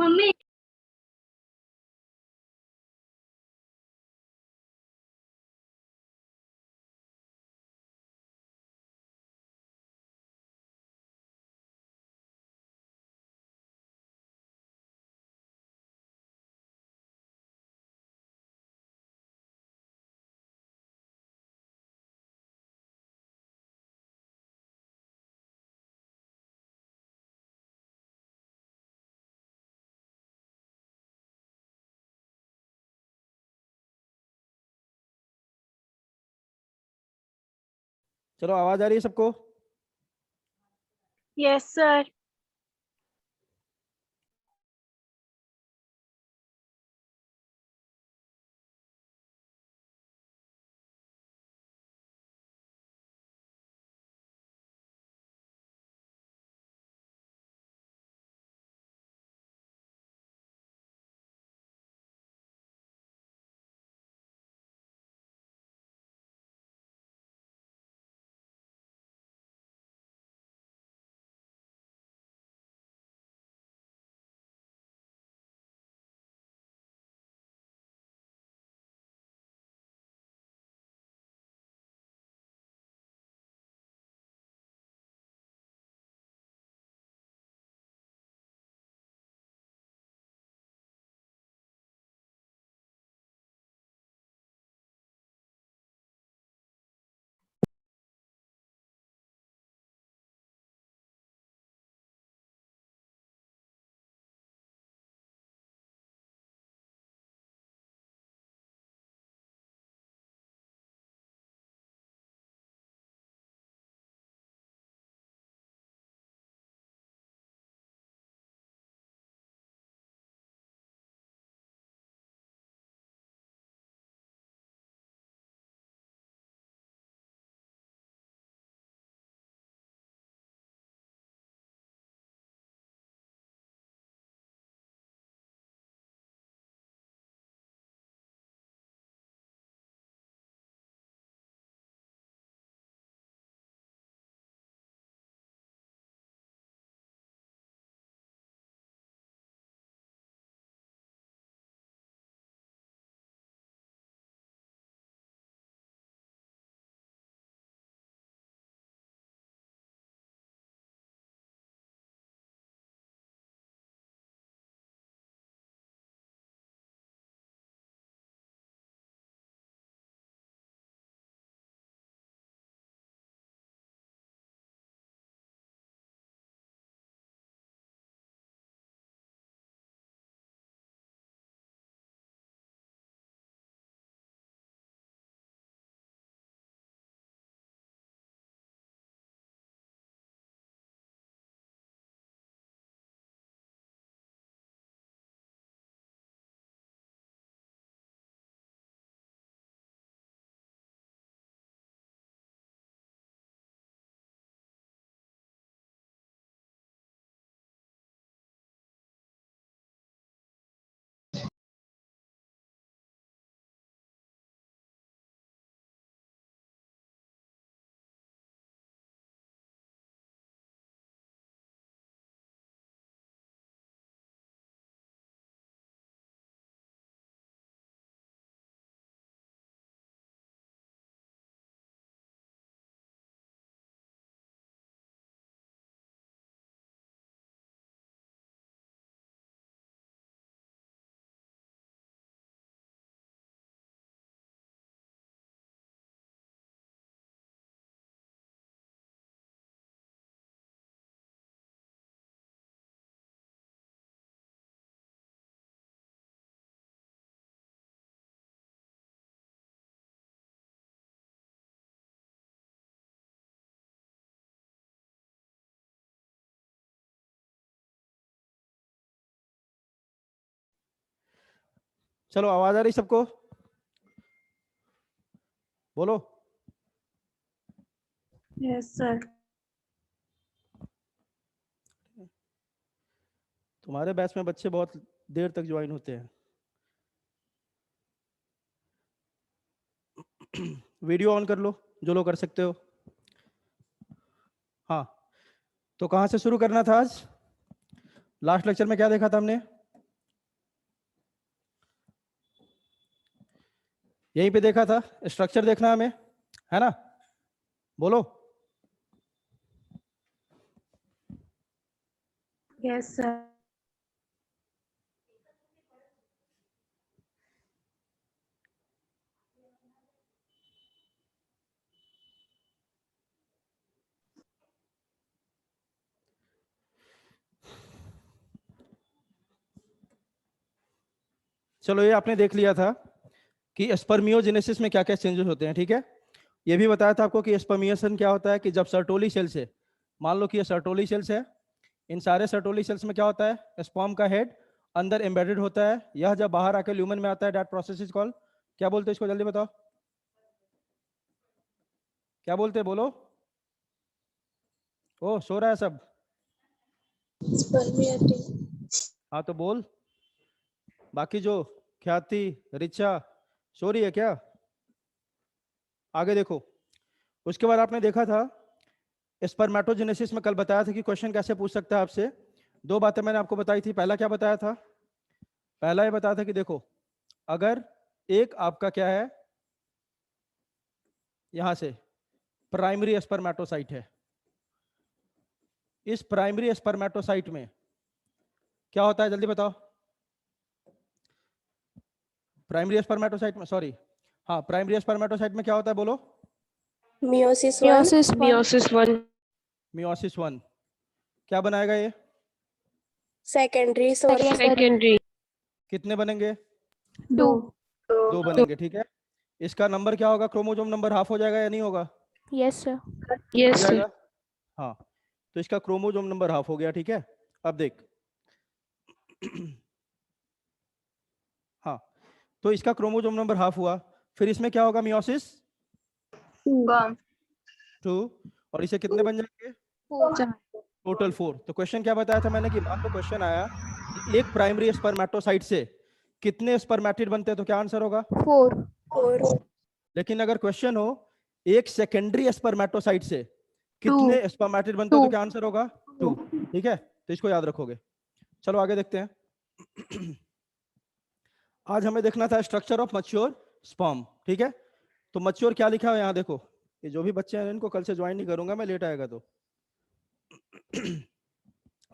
Mummy. चलो, आवाज आ रही है सबको? Yes sir. चलो, आवाज आ रही सबको? बोलो। Yes sir. तुम्हारे बैच में बच्चे बहुत देर तक ज्वाइन होते हैं। वीडियो ऑन कर लो, जो लोग कर सकते हो। हाँ, तो कहाँ से शुरू करना था आज? लास्ट लेक्चर में क्या देखा था हमने? यहीं पे देखा था, स्ट्रक्चर देखना हमें, है ना? बोलो। Yes sir. चलो ये आपने देख लिया था कि स्पर्मियोजेनेसिस में क्या क्या चेंजेस होते हैं, ठीक है? ये भी बताया था आपको कि स्पर्मिएशन क्या होता है, कि जब सर्टोली सेल से, मान लो कि ये सर्टोली सेल्स है, इन सारे सर्टोली सेल्स में क्या होता है, स्पर्म का हेड अंदर एम्बेडेड होता है, यह जब बाहर आके ल्यूमन में आता है, दैट प्रोसेस इज कॉल्ड, क्या बोलते हैं इसको, जल्दी बताओ क्या बोलते हैं, बोलो। ओ सो रहा है सब। हाँ तो बोल, बाकी जो ख्याति, रिचा, सो रही है क्या? आगे देखो, उसके बाद आपने देखा था स्पर्मेटोजेनेसिस में, कल बताया था कि क्वेश्चन कैसे पूछ सकता है आपसे। दो बातें मैंने आपको बताई थी। पहला क्या बताया था? पहला ये बताया था कि देखो, अगर एक आपका क्या है, यहां से प्राइमरी स्पर्मेटोसाइट है, इस प्राइमरी स्पर्मेटोसाइट में क्या होता है, जल्दी बताओ। प्राइमरी स्पर्मेटोसाइट में, सॉरी, हाँ, प्राइमरी स्पर्मेटोसाइट में क्या होता है, बोलो। Meiosis meiosis 1। मियोसिस 1 क्या बनाएगा ये? सेकेंडरी सेकेंडरी कितने बनेंगे? 2। 2 बनेंगे, ठीक है। इसका नंबर क्या होगा, क्रोमोसोम नंबर हाफ हो जाएगा या नहीं होगा? Yes sir. हो यस सर। जाएगा, हाँ। तो इसका क्रोमोसोम नंबर हाफ हो गया, ठीक है। अब देख हाँ, तो इसका क्रोमोसोम नंबर हाफ हुआ, फिर इसमें क्या होगा, मियोसिस 2, और इसे कितने बन जाएंगे? टोटल 4। तो क्वेश्चन क्या बताया था मैंने, कि मान लो क्वेश्चन आया कि एक प्राइमरी स्पर्मेटोसाइट से कितने स्पर्मेटिड बनते हैं, तो क्या आंसर होगा? 4। लेकिन अगर क्वेश्चन हो एक सेकेंडरी स्पर्मेटोसाइट से कितने स्पर्मेटिड बनते हैं, तो क्या आंसर होगा? 2। ठीक है, तो इसको याद रखोगे। चलो आगे देखते हैं। आज हमें देखना था स्ट्रक्चर ऑफ मैच्योर स्पर्म, ठीक है। तो मैच्योर क्या लिखा है यहाँ देखो, ये जो भी बच्चे हैं इनको कल से ज्वाइन नहीं करूंगा मैं, लेट आएगा तो।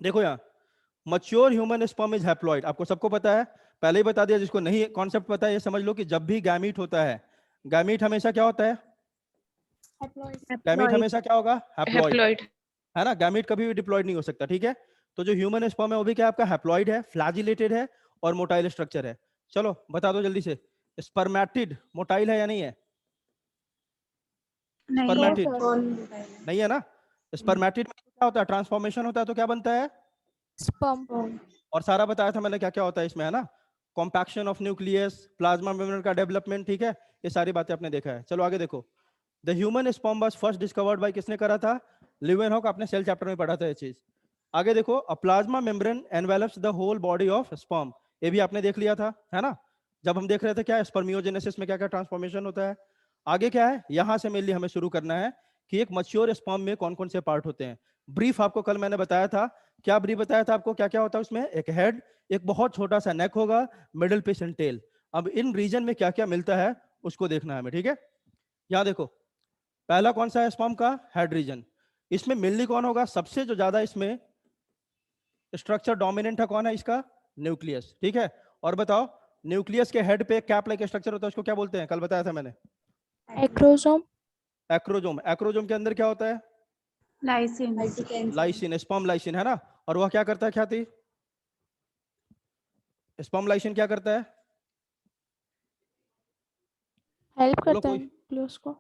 देखो यहाँ, mature human sperm is haploid, आपको सबको पता है, पहले ही बता दिया। जिसको नहीं कॉन्सेप्ट पता है, ये समझ लो कि जब भी गैमीट होता है, गैमीट हमेशा क्या होता है? गैमीट हमेशा क्या होगा? Haploid, haploid. है ना। गैमीट कभी भी डिप्लॉइड नहीं हो सकता, ठीक है। तो जो ह्यूमन स्पर्म है वो भी क्या आपका हैप्लॉइड है, फ्लैजिलेटेड है और मोटाइल स्ट्रक्चर है। चलो बता दो जल्दी से, स्पर्मेटिड मोटाइल है या नहीं है? स्पर्मेटिड नहीं है ना। स्पर्मेटिड में क्या होता है, ट्रांसफॉर्मेशन होता है, तो क्या बनता है? स्पर्म। और सारा बताया था मैंने क्या क्या होता है इसमें, है ना। Compaction of nucleus, plasma membrane का डेवलपमेंट, ठीक है, ये सारी बातें आपने देखा है। चलो आगे देखो, the human sperm was first discovered by, किसने करा था? ल्यूवेनहॉक, अपने सेल चैप्टर में पढ़ा था ये चीज। आगे देखो, a plasma membrane envelops the whole body of sperm, ये भी आपने देख लिया था, है ना। जब हम देख रहे थे क्या स्पर्मियोजेनेसिस में क्या क्या ट्रांसफॉर्मेशन होता है। आगे क्या है, यहां से मेनली हमें शुरू करना है कि एक मैच्योर स्पर्म में कौन कौन से पार्ट होते हैं। ब्रीफ आपको कल मैंने बताया था, क्या ब्रीफ बताया था आपको, क्या क्या होता है उसमें? एक हेड, एक बहुत छोटा सा नेक होगा, मिडिल पिस एंड टेल। अब इन रीजन में क्या क्या मिलता है उसको देखना है हमें, ठीक है। यहाँ देखो, पहला कौन सा है स्पर्म का? Head region. इसमें मेनली कौन होगा? सबसे जो ज्यादा इसमें स्ट्रक्चर डोमिनेंट है कौन है इसका? न्यूक्लियस, ठीक है। और बताओ, न्यूक्लियस के हेड पे कैप लाइक स्ट्रक्चर होता है, उसको क्या बोलते हैं? कल बताया था मैंने, एक्रोसोम। एक्रोजोम। एक्रोजोम के अंदर क्या होता है? लाइसिन, स्पर्म लाइसिन, है ना। और वह क्या करता है ख्याति? स्पर्म लाइसिन क्या करता है? हेल्प बोलो करता है कोई, न्यूक्लियस को।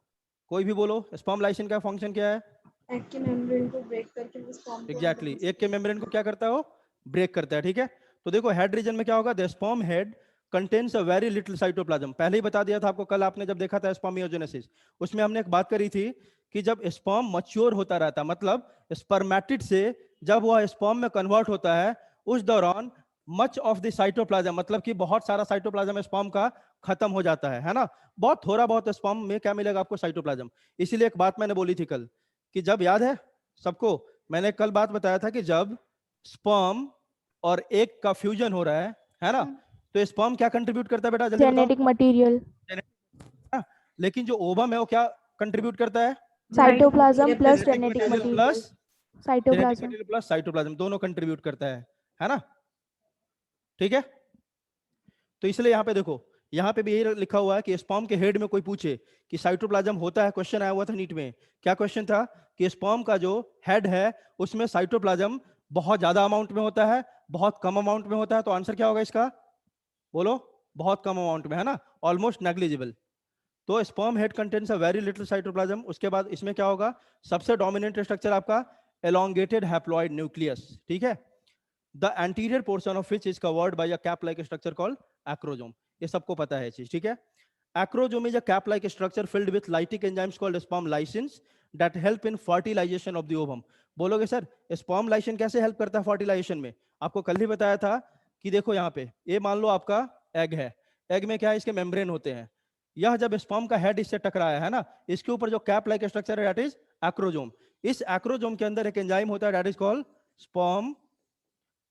कोई भी बोलो, स्पर्म लाइसिन का फंक्शन क्या है? एग के मेम्ब्रेन को ब्रेक करके वो स्पर्म को एग्जैक्टली, एक के मेम्ब्रेन को क्या करता है वो? ब्रेक करता है, ठीक है। तो देखो हेड रीजन में क्या होगा? The sperm head contains a very little cytoplasm, पहले ही बता दिया था आपको कल, आपने जब देखा था स्पर्मियोजेनेसिस, उसमें हमने एक बात करी थी कि जब स्पर्म मैच्योर होता रहता, मतलब स्पर्मेटिड से जब वह स्पर्म में कन्वर्ट होता है, उस दौरान मच ऑफ द साइटोप्लाज्म, मतलब कि बहुत सारा साइटोप्लाज्म स्पर्म का खत्म हो जाता है ना। बहुत थोड़ा बहुत स्पर्म में क्या मिलेगा आपको? साइटोप्लाज्म। इसीलिए एक बात मैंने बोली थी कल, कि जब याद है सबको, मैंने कल बात बताया था कि जब स्पर्म और एग का फ्यूजन हो रहा है ना, तो स्पर्म क्या कंट्रीब्यूट करता है बेटा, जल्दी बताओ। Genetic material. लेकिन जो ओवम है वो क्या कंट्रीब्यूट करता है? Cytoplasm plus Genetic genetic material material, plus genetic cytoplasm. Material plus cytoplasm, दोनों कंट्रीब्यूट करता है ना? ठीक है, तो इसलिए यहाँ पे देखो, यहाँ पे भी यही लिखा हुआ है कि स्पर्म के हेड में कोई पूछे कि साइटोप्लाज्म होता है, क्वेश्चन आया हुआ था नीट में। क्या क्वेश्चन था कि स्पर्म का जो हेड है उसमें साइटोप्लाज्म बहुत ज्यादा अमाउंट में होता है, बहुत कम अमाउंट में होता है, तो आंसर क्या होगा इसका? बोलो, बहुत कम अमाउंट में, है ना, ऑलमोस्ट नेग्लिजिबल। तो sperm head contains a very little cytoplasm. उसके बाद इसमें क्या होगा? सबसे डोमिनेंट स्ट्रक्चर आपका elongated haploid nucleus, ठीक है, the anterior portion of which is covered by a cap like structure called acrosome। ये सबको पता है चीज, ठीक है। acrosome is a cap like structure filled with lytic enzymes called sperm lysins that help in fertilization of the ovum। बोलोगे sir sperm lysine कैसे help करता है फर्टिलाइजेशन में? आपको कल ही बताया था कि देखो यहाँ पे ये मान लो आपका एग है, एग में क्या है, इसके मेम्ब्रेन होते हैं। यह जब स्पर्म का हेड इससे टकराया है ना, इसके ऊपर जो कैप लाइक स्ट्रक्चर है दैट इज एक्रोजोम। इस एक्रोजोम के अंदर एक एंजाइम होता है that is called sperm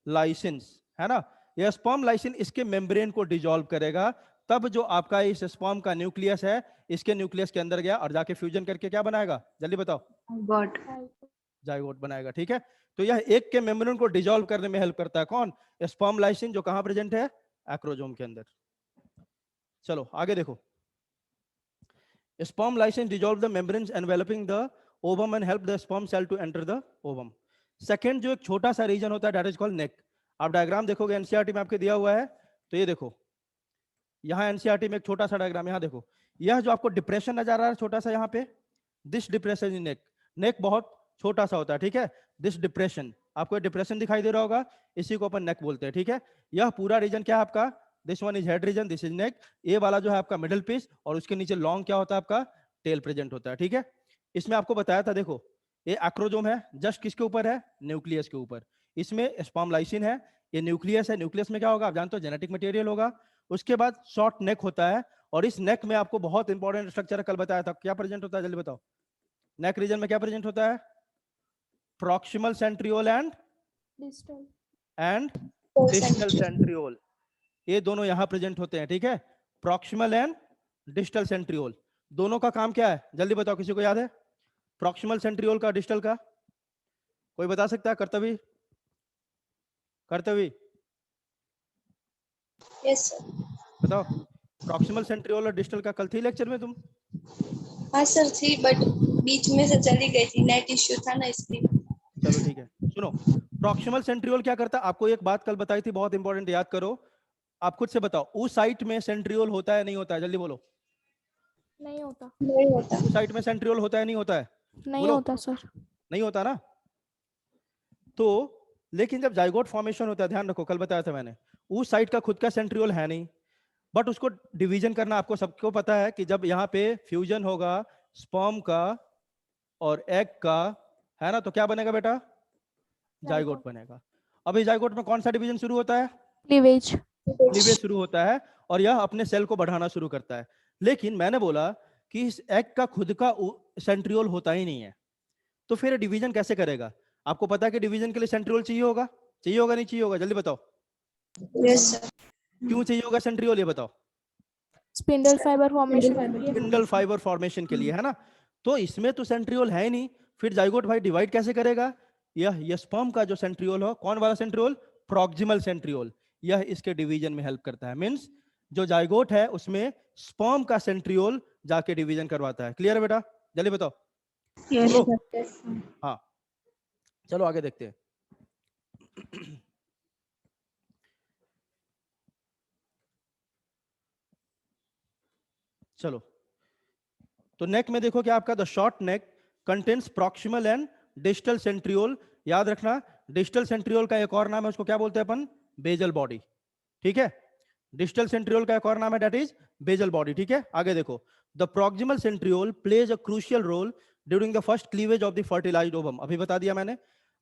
lysines, है ना। यह स्पर्म लाइसिन इसके मेम्ब्रेन को डिसॉल्व करेगा, तब जो आपका इस स्पर्म का न्यूक्लियस है इसके न्यूक्लियस के अंदर गया और जाके फ्यूजन करके क्या बनाएगा? जल्दी बताओ। God. जाइगोट बनाएगा, ठीक है। तो यह एक के मेम्ब्रेन को डिसॉल्व करने में हेल्प करता है, कौन? स्पर्म लाइसिन, जो कहां प्रेजेंट है? एक्रोजोम के अंदर। चलो आगे देखो, sperm lysine dissolve the membranes enveloping the ovum and help the sperm cell to enter the ovum। Second जो एक छोटा सा रीजन होता है दैट इज कॉल्ड नेक। आप डायग्राम देखोगे एनसीईआरटी में आपके दिया हुआ है, तो ये देखो यहाँ एनसीईआरटी में एक छोटा सा डायग्राम, यहाँ देखो, यह जो आपको डिप्रेशन नजर आ रहा है छोटा सा यहाँ पे, दिस डिप्रेशन इन नेक। नेक बहुत छोटा सा होता है, ठीक है। दिस डिप्रेशन, आपको डिप्रेशन दिखाई दे रहा होगा, इसी को अपन नेक बोलते हैं, ठीक है। यह पूरा रीजन क्या है आपका? This one is head region, this is neck. ये वाला जो है आपका मिडिल पीस, और उसके नीचे लॉन्ग क्या होता है आपका? टेल प्रेजेंट होता है, ठीक है। इसमें आपको बताया था, देखो ये एक्रोजोम है, जस्ट किसके ऊपर है? न्यूक्लियस के ऊपर। इसमें स्पर्म लाइसिन है, ये न्यूक्लियस है। न्यूक्लियस में क्या होगा आप जानते हो? जेनेटिक मटेरियल होगा। उसके बाद शॉर्ट नेक होता है, और इस नेक में आपको बहुत इंपॉर्टेंट स्ट्रक्चर कल बताया था, क्या प्रेजेंट होता है जल्दी बताओ? नेक रीजन में क्या प्रेजेंट होता है? Proximal centriole and distal centriole, ये दोनों यहां प्रेजेंट होते हैं, ठीक है। प्रॉक्सिमल एंड डिस्टल सेंट्रियोल, दोनों का काम क्या है जल्दी बताओ, किसी को याद है? प्रॉक्सिमल सेंट्रियोल का, डिस्टल का, कोई बता सकता है? कर्तव्य, कर्तव्य यस सर। बताओ। प्रॉक्सिमल सेंट्रियोल और डिस्टल का कल थी लेक्चर में तुम? हाँ सर थी, बट बीच में से चली गई थी, नेट इश्यू था ना इसलिए। चलो ठीक है, सुनो, प्रॉक्सिमल सेंट्रियोल क्या करता है? आपको एक बात कल बताई थी, बहुत इंपॉर्टेंट, याद करो। आप खुद से बताओ, उस साइट में सेंट्रियोल होता है नहीं होता है? जल्दी बोलो। नहीं होता। नहीं होता। उस साइट में सेंट्रियोल होता है नहीं होता है? नहीं बोलो। होता सर। नहीं होता ना। तो लेकिन जब जाइगोट फॉर्मेशन होता है, ध्यान रखो, कल बताया था मैंने, उस साइट का खुद का सेंट्रियोल है नहीं, बट उसको डिवीजन करना आपको सबको पता है कि जब यहाँ पे फ्यूजन होगा स्पर्म का और एग का, है ना, तो क्या बनेगा बेटा? जाइगोट बनेगा। अब इस जाइगोट में कौन सा डिवीजन शुरू होता है? क्लीवेज। क्लीवेज शुरू होता है, और यह अपने सेल को बढ़ाना शुरू करता है। लेकिन मैंने बोला कि इस एग का खुद का सेंट्रियोल होता ही नहीं है, तो फिर डिवीजन कैसे करेगा? आपको पता है कि डिवीजन के लिए सेंट्रियोल चाहिए होगा, चाहिए होगा नहीं चाहिए होगा? जल्दी बताओ। Yes sir. क्यों चाहिए होगा सेंट्रियोल, ये बताओ। Spindle fibre formation. Spindle fibre formation के लिए, है ना। तो इसमें तो सेंट्रियोल है ही नहीं, फिर जाइगोट भाई डिवाइड कैसे करेगा? यह स्पर्म का जो सेंट्रियोल हो, कौन वाला सेंट्रियोल? प्रॉक्सिमल सेंट्रियोल, यह इसके डिवीजन में हेल्प करता है। मींस जो जाइगोट है उसमें स्पर्म का सेंट्रियोल जाके डिवीजन करवाता है। क्लियर है बेटा? जल्दी बताओ। Yes, बोलो। sir. Yes sir. हाँ, चलो आगे देखते हैं। चलो, तो नेक में देखो क्या आपका, the short neck contains proximal and distal centriole. याद रखना, डिस्टल सेंट्रियोल का एक और नाम है, उसको क्या बोलते हैं अपन? बेजल बॉडी, ठीक है। डिस्टल सेंट्रियोल का एक और नाम है दैट इज बेजल बॉडी, ठीक है। आगे देखो, the proximal centriole plays a crucial role during the first cleavage of the fertilised ovum, अभी बता दिया मैंने।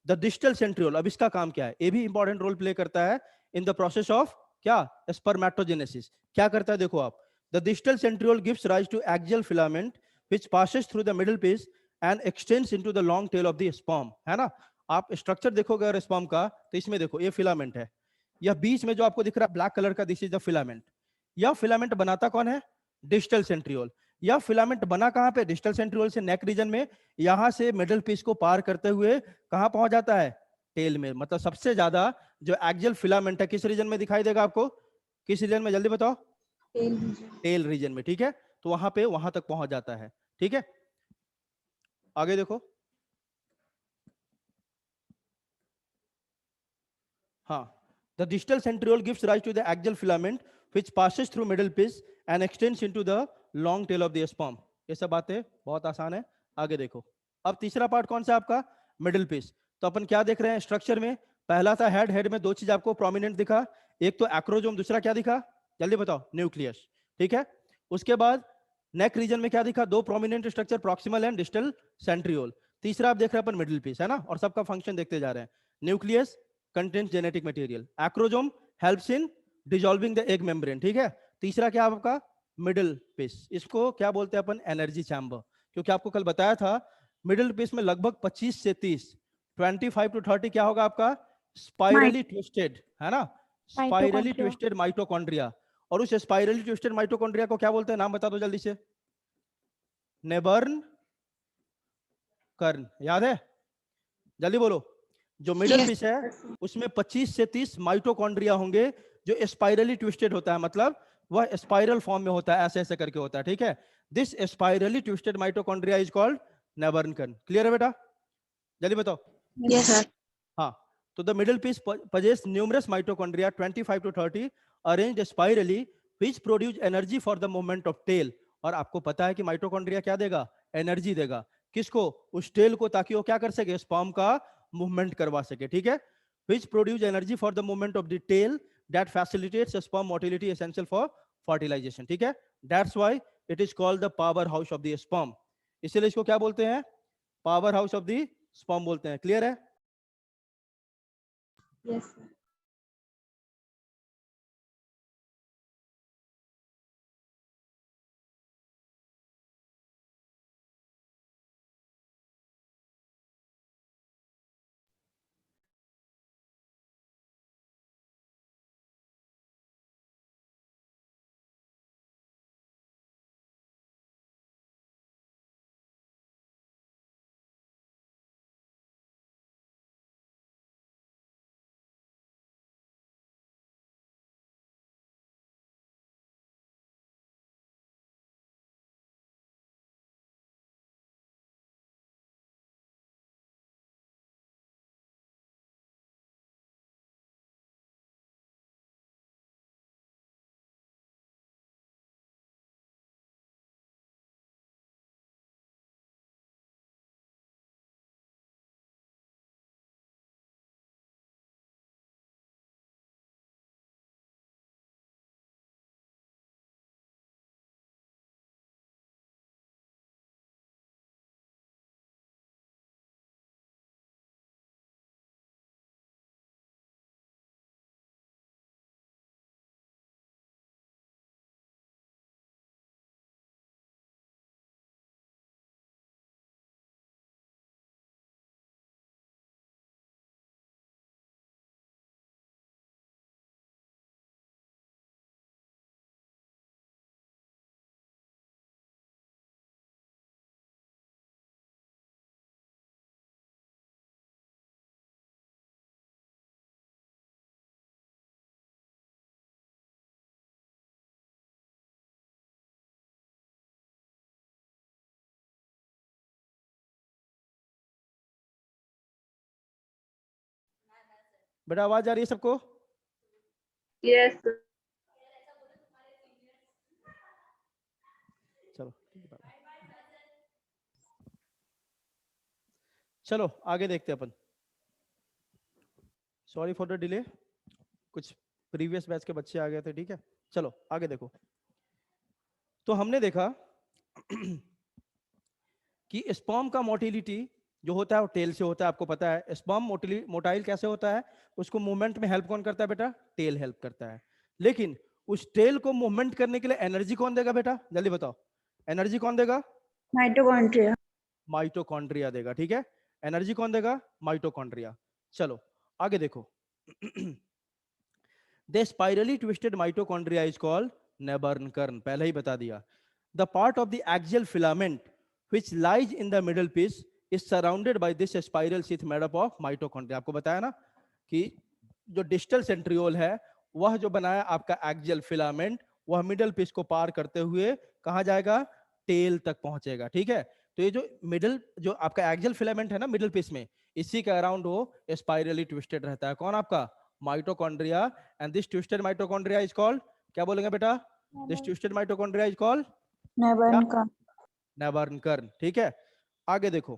द डिस्टल सेंट्रियोल, अब इसका काम क्या है? ये भी इंपॉर्टेंट रोल प्ले करता है इन द प्रोसेस ऑफ क्या? स्पर्मेटोजेनेसिस। क्या करता है देखो आप, the distal centriole gives rise to axial filament which passes through the middle piece and extends into the long tail of the sperm, है ना। आप स्ट्रक्चर देखोगे अगर स्पर्म का, तो इसमें देखो ये फिलामेंट है, यह बीच में जो आपको दिख रहा है ब्लैक कलर का, दिस इज द फिलामेंट। यह फिलामेंट बनाता कौन है? Distal centriole. या फिलामेंट बना कहां पे, डिस्टल सेंट्रियोल से नेक रीजन में, यहां से मिडल पीस को पार करते हुए कहां पहुंच जाता है, टेल में। मतलब सबसे ज्यादा जो एक्सियल फिलामेंट है किस रीजन में दिखाई देगा आपको, किस रीजन में, जल्दी बताओ, टेल रीजन। टेल रीजन में, ठीक है। तो वहां पे वहां तक पहुंच जाता है, ठीक है। आगे देखो, हाँ, the distal centriole gives rise to the axial filament which passes through middle piece and extends into the long tail of the sperm. ये सब बातें बहुत आसान है। आगे देखो, अब तीसरा पार्ट कौन सा आपका, मिडल पीस। तो अपन क्या देख रहे हैं स्ट्रक्चर में, पहला था हेड, हेड में दो चीज आपको प्रोमिनेंट दिखा, एक तो एक्रोजोम, दूसरा क्या दिखा, जल्दी बताओ, न्यूक्लियस, ठीक है। उसके बाद नेक रीजन में क्या दिखा, दो prominent structure, proximal and distal centriole. तीसरा आप देख रहे हैं अपन मिडिल पीस, है ना, और सबका फंक्शन देखते जा रहे हैं। Nucleus contains genetic material, acrosome helps in dissolving the egg membrane, ठीक है। तीसरा क्या आपका, मिडिल पीस, इसको क्या बोलते हैं अपन, एनर्जी चैम्बर। क्योंकि आपको कल बताया था मिडिल पीस में लगभग 25 से 30, 25 to 30 क्या होगा आपका, स्पाइरली ट्विस्टेड, है ना, स्पाइरली Mitochondria. Twisted mitochondria. और उस स्पाइरली ट्विस्टेड माइटोकॉन्ड्रिया को क्या बोलते हैं, नाम बता दो जल्दी से, नेबर्न कर्न, याद है, जल्दी बोलो। जो मिडिल पीस है उसमें 25 से 30 माइटोकॉन्ड्रिया होंगे जो स्पाइरली ट्विस्टेड होता है, मतलब वह स्पाइरल फॉर्म में होता है, ऐसे ऐसे करके होता है, ठीक है। This spirally twisted mitochondria is called nebenkern. Clear है बेटा, जल्दी बताओ। Yes sir. हाँ, तो the middle piece possess numerous mitochondria 25 to 30 arranged spirally which produce energy for the movement of tail। और आपको पता है कि माइटोकॉन्ड्रिया क्या देगा, एनर्जी देगा, किसको, उस टेल को, ताकि वो क्या कर सके, स्पर्म का मूवमेंट करवा सके, ठीक है। which produce energy for the movement of the tail that facilitates sperm motility essential for fertilization, ठीक है। that's why it is called the power house of the sperm। इसलिए इसको क्या बोलते हैं, power house of the sperm बोलते हैं। Clear है, यस सर। बेटा आवाज आ रही है सबको, यस सर। चलो चलो आगे देखते हैं अपन। सॉरी फॉर द डिले, कुछ प्रीवियस बैच के बच्चे आ गए थे, ठीक है। चलो आगे देखो, तो हमने देखा कि स्पर्म का मोटिलिटी जो होता है वो टेल से होता है, आपको पता है। स्पर्म मोटाइल कैसे होता है, उसको मूवमेंट में हेल्प कौन करता है बेटा, टेल हेल्प करता है। लेकिन उस टेल को मूवमेंट करने के लिए एनर्जी कौन देगा बेटा, जल्दी बताओ, एनर्जी कौन देगा, माइटोकॉन्ड्रिया। माइटोकॉन्ड्रिया देगा, ठीक है। एनर्जी कौन देगा, माइटोकॉन्ड्रिया। चलो आगे देखो the spirally twisted mitochondria is called nebenkern, पहले ही बता दिया। The part of the axial filament which lies in the middle piece is surrounded by this spiral sheath made up of mitochondria. आपको बताया ना कि जो डिस्टल सेंट्रियोल है वह जो बनाया आपका एक्सियल फिलामेंट, वह मिडल पीस को पार करते हुए कहां जाएगा? टेल तक पहुंचेगा। ठीक है, तो ये जो मिडल जो आपका एक्सियल फिलामेंट है ना मिडल पीस में, इसी के अराउंड वो स्पाइरली ट्विस्टेड रहता है। कौन? आपका mitochondria. And this twisted mitochondria is called, क्या बोलेंगे बेटा? This twisted mitochondria is called neben का नेबर्नकर्न। ठीक है, आगे देखो।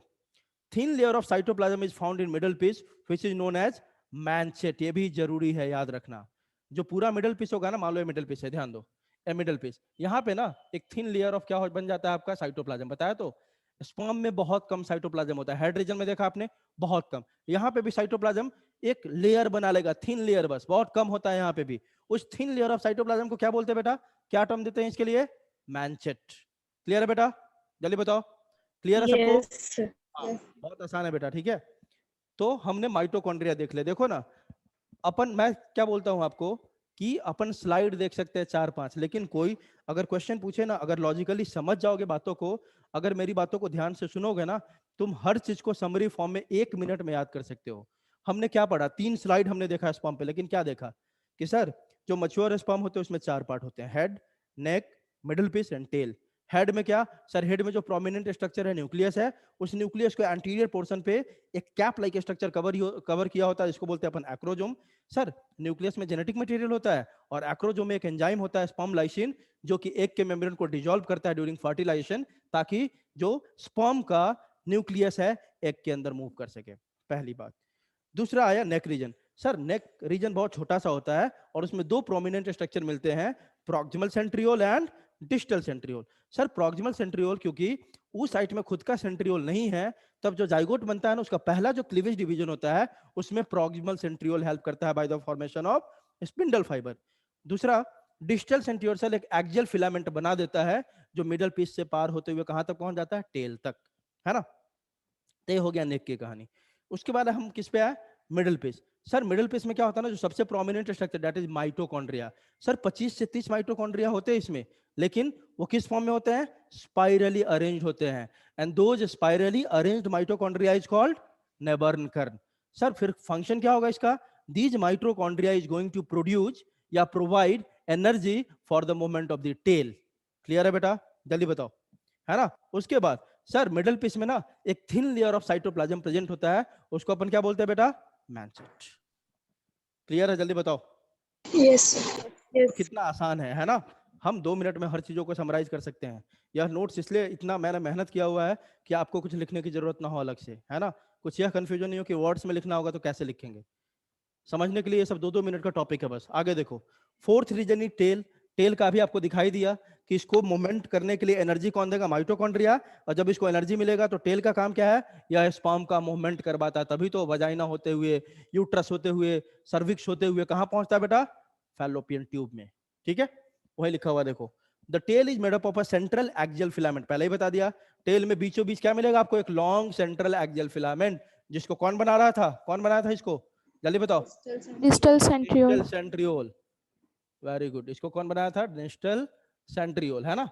Thin layer of cytoplasm is found in middle piece which is known as manchette. ये भी जरूरी है याद रखना। जो पूरा मिडल पीस होगा ना, मान लो ये मिडल पीस है, ध्यान दो, ए मिडल पीस, यहाँ पे ना एक थिन लेयर ऑफ क्या बन जाता है आपका? साइटोप्लाज्म। बताया तो स्पर्म में बहुत कम साइटोप्लाज्म होता है, हेड रीजन में देखा आपने बहुत कम। यहाँ पे भी साइटोप्लाज्म एक लेयर बना लेगा, थिन लेयर, बस बहुत कम होता है यहाँ पे भी। उस थिन लेयर ऑफ साइटोप्लाज्म को क्या बोलते हैं बेटा? क्या टर्म देते हैं इसके लिए? मैनचेट। क्लियर है बेटा? जल्दी बताओ, क्लियर है सबको? Yes. हाँ, बहुत आसान है बेटा। ठीक है, तो हमने माइटोकॉन्ड्रिया देख ले। देखो ना अपन, मैं क्या बोलता हूं आपको कि अपन स्लाइड देख सकते हैं 4-5, लेकिन कोई अगर क्वेश्चन पूछे ना, अगर लॉजिकली समझ जाओगे बातों को, अगर मेरी बातों को ध्यान से सुनोगे ना, तुम हर चीज को समरी फॉर्म में 1 मिनट में याद कर सकते हो। हमने क्या पढ़ा? 3 स्लाइड हमने देखा स्पर्म पे, लेकिन क्या देखा कि सर जो मैच्योर स्पर्म होते हैं उसमें 4 पार्ट होते हैं, head, neck, middle piece and tail. Head में क्या सर? हेड में जो प्रोमिनेंट स्ट्रक्चर है न्यूक्लियस है, उस न्यूक्लियस को एंटीरियर पोर्शन पे एक कैप लाइक स्ट्रक्चर कवर किया होता है, जिसको बोलते हैं अपन एक्रोजोम। सर न्यूक्लियस में जेनेटिक मटेरियल होता है, और एक्रोजोम में एक एंजाइम होता है स्पर्म लाइसिन, जो कि एग के मेम्ब्रेन को डिसॉल्व करता है ड्यूरिंग फर्टिलाइजेशन, ताकि जो स्पर्म का न्यूक्लियस है एग के अंदर मूव कर सके। पहली बात। दूसरा आया neck region. Sir neck region बहुत छोटा सा होता है और उसमें 2 प्रोमिनेंट स्ट्रक्चर मिलते हैं, proximal centriole and distal centriole. Sir proximal centriole क्योंकि उस साइट में खुद का सेंट्रियोल नहीं है, तब जो जाइगोट बनता है ना, उसका पहला जो क्लीवेज डिवीजन होता है, उसमें प्रॉक्सिमल सेंट्रियोल हेल्प करता है by the formation of spindle fibre. दूसरा डिस्टल सेंट्रियोल सेल एक एक्सियल फिलामेंट बना देता है, जो मिडल पीस से पार होते हुए कहां तक पहुंच जाता है? टेल तक, है ना? तो ये हो गया नेक की कहानी। उसके बाद हम किस पे आए? Middle piece. Sir middle piece में क्या होता है ना, जो सबसे prominent structure that is mitochondria. Sir 25 से 30 माइटोकॉन्ड्रिया होते हैं इसमें, लेकिन वो किस फॉर्म में होते हैं? स्पाइरली अरेंज्ड होते हैं। And those spirally arranged mitochondria is called nebenkern. Sir फिर फंक्शन क्या होगा इसका? These mitochondria is going to produce या provide energy for the movement of the tail. Clear है बेटा? जल्दी बताओ, है ना? उसके बाद सर मिडिल पीस में ना एक thin layer of cytoplasm present होता है, उसको अपन क्या बोलते हैं बेटा? मैनचेट। क्लियर है? जल्दी बताओ। Yes Yes. कितना आसान है ना? हम 2 मिनट में हर चीजों को समराइज कर सकते हैं। यह नोट्स इसलिए इतना मैंने मेहनत किया हुआ है कि आपको कुछ लिखने की जरूरत ना हो अलग से, है ना? कुछ यह कंफ्यूजन नहीं हो कि वर्ड्स में लिखना होगा तो कैसे लिखेंगे। समझने के लिए ये सब 2-2 मिनट का टॉपिक है बस। आगे देखो, fourth region is tail. Tail का भी आपको दिखाई दिया कि इसको मूवमेंट करने के लिए एनर्जी कौन देगा? माइटोकॉन्ड्रिया। और जब इसको एनर्जी मिलेगा तो टेल का काम क्या है? यह स्पर्म का मूवमेंट करवाता है। तभी तो वजाइना होते हुए, यूट्रस होते हुए, सर्विक्स होते हुए कहां पहुंचता है बेटा? फैलोपियन ट्यूब में। ठीक है, वही लिखा हुआ देखो। The tail is made up of a central axial filament. पहले ही बता दिया, टेल में बीचों बीच क्या मिलेगा आपको? एक लॉन्ग सेंट्रल एक्सियल फिलामेंट, जिसको कौन बना रहा था? कौन बनाया था इसको? जल्दी बताओ। Distal centriole. Distal centriole. Very good. इसको कौन बनाया था? डिस्टल सेंट्रियोल, है ना?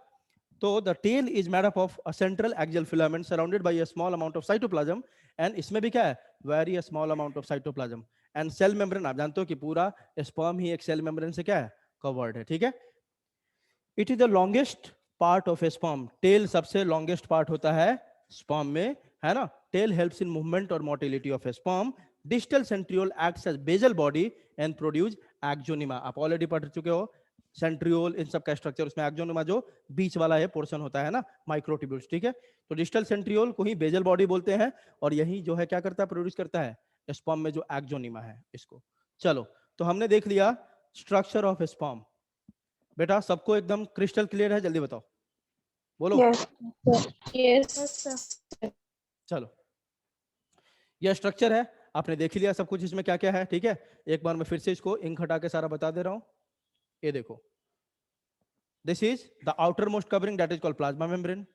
तो the tail is made up of a central axial filament surrounded by a small amount of cytoplasm. And इसमें भी क्या है? Very small amount of cytoplasm and cell membrane. आप जानते हो कि पूरा स्पर्म ही एक सेल मेम्ब्रेन से क्या है? कवर्ड है। ठीक है, it is the longest part of a sperm. Tail सबसे लॉन्गेस्ट पार्ट होता है स्पर्म में, है ना? टेल हेल्प्स इन मूवमेंट और motility of a sperm. Distal centriole acts as basal body and produce axoneme. आप ऑलरेडी पढ़ चुके हो सेंट्रियोल, इन सब का स्ट्रक्चर। उसमें एक्सोनिमा जो बीच वाला है पोर्शन होता है ना, माइक्रोट्यूब्यूल्स। ठीक है, तो डिस्टल सेंट्रियोल को ही बेजल बॉडी बोलते हैं, और यही जो है क्या करता है? प्रोड्यूस करता है स्पर्म में जो एक्सोनिमा है इसको। चलो, तो हमने देख लिया स्ट्रक्चर ऑफ स्पर्म। बेटा सबको एकदम क्रिस्टल क्लियर है? जल्दी बताओ, बोलो। Yes. चलो, यह स्ट्रक्चर है, आपने देख लिया सब कुछ इसमें क्या क्या है। ठीक है, एक बार मैं फिर से इसको इंक हटा के सारा बता दे रहा हूं। ये देखो, this is the outer most covering that is called plasma membrane,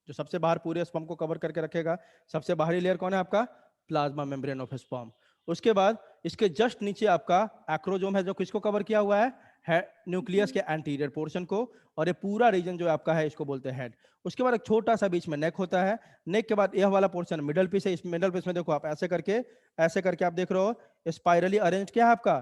जो सबसे बाहर पूरे स्पर्म को कवर करके रखेगा। सबसे बाहरी लेयर कौन है आपका? Plasma membrane of sperm. उसके बाद इसके जस्ट नीचे आपका एक्रोजोम है, जो किसको कवर किया हुआ है? न्यूक्लियस के एंटीरियर पोर्शन को, और ये पूरा रीजन जो आपका है इसको बोलते हैं हेड। उसके बाद एक छोटा सा बीच में नेक होता है, नेक के बाद यह वाला पोर्शन मिडल पीस है। इस मिडल पीस में देखो आप ऐसे करके आप देख रहे हो स्पाइरली अरेंज क्या है आपका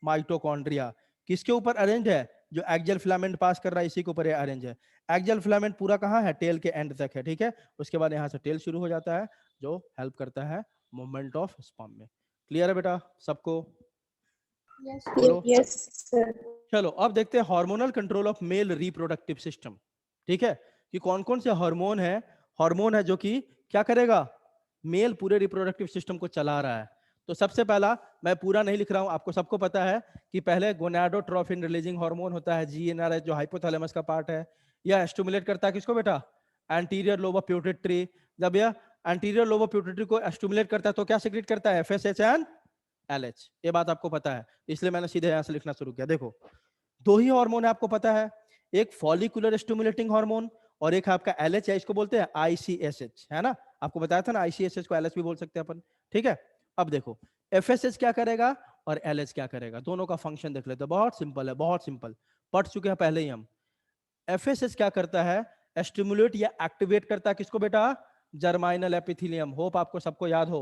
माइटोकॉन्ड्रिया। किसके ऊपर अरेंज है? जो एक्सियल फिलामेंट पास कर रहा है इसी के ऊपर अरेंज है। एक्सियल फिलामेंट पूरा कहाँ है? टेल के एंड तक है, ठीक है। उसके बाद यहाँ से टेल शुरू हो जाता है जो हेल्प करता है मूवमेंट ऑफ स्पर्म में। क्लियर है बेटा सबको? Yes. बोलो। Yes, sir. चलो अब देखते हैं hormonal control of male reproductive system, ठीक है, कि कौन कौन से हार्मोन है जो कि क्या करेगा? मेल पूरे रिप्रोडक्टिव सिस्टम को चला रहा है। तो सबसे पहला, मैं पूरा नहीं लिख रहा हूं, आपको सबको पता है कि पहले गोनाडोट्रोफिन रिलीजिंग हार्मोन होता है GnRH, जो हाइपोथैलेमस का पार्ट है। यह स्टिमुलेट करता है किसको बेटा? Anterior lobe of pituitary. जब यह एंटीरियर लोब ऑफ प्यूटिट्री को स्टिमुलेट करता है तो क्या सिक्रीट करता है? FSH and LH। ये बात आपको पता है, इसलिए मैंने सीधे यहां से लिखना शुरू किया। देखो दो ही हार्मोन है, आपको पता है, एक फॉलिकुलर स्टिमुलेटिंग हार्मोन और एक आपका LH है, इसको बोलते हैं ICSH, है ना। आपको बताया था ना, ICSH को LH भी बोल सकते हैं अपन, ठीक है। अब देखो FSH क्या करेगा और LH क्या करेगा, दोनों का फंक्शन देख लेते हैं। बहुत सिंपल है, बहुत सिंपल, पढ़ चुके हैं पहले ही हम। FSH क्या करता है? स्टिमुलेट या एक्टिवेट करता है किसको बेटा? जर्माइनल एपिथेलियम। होप आपको सबको याद हो,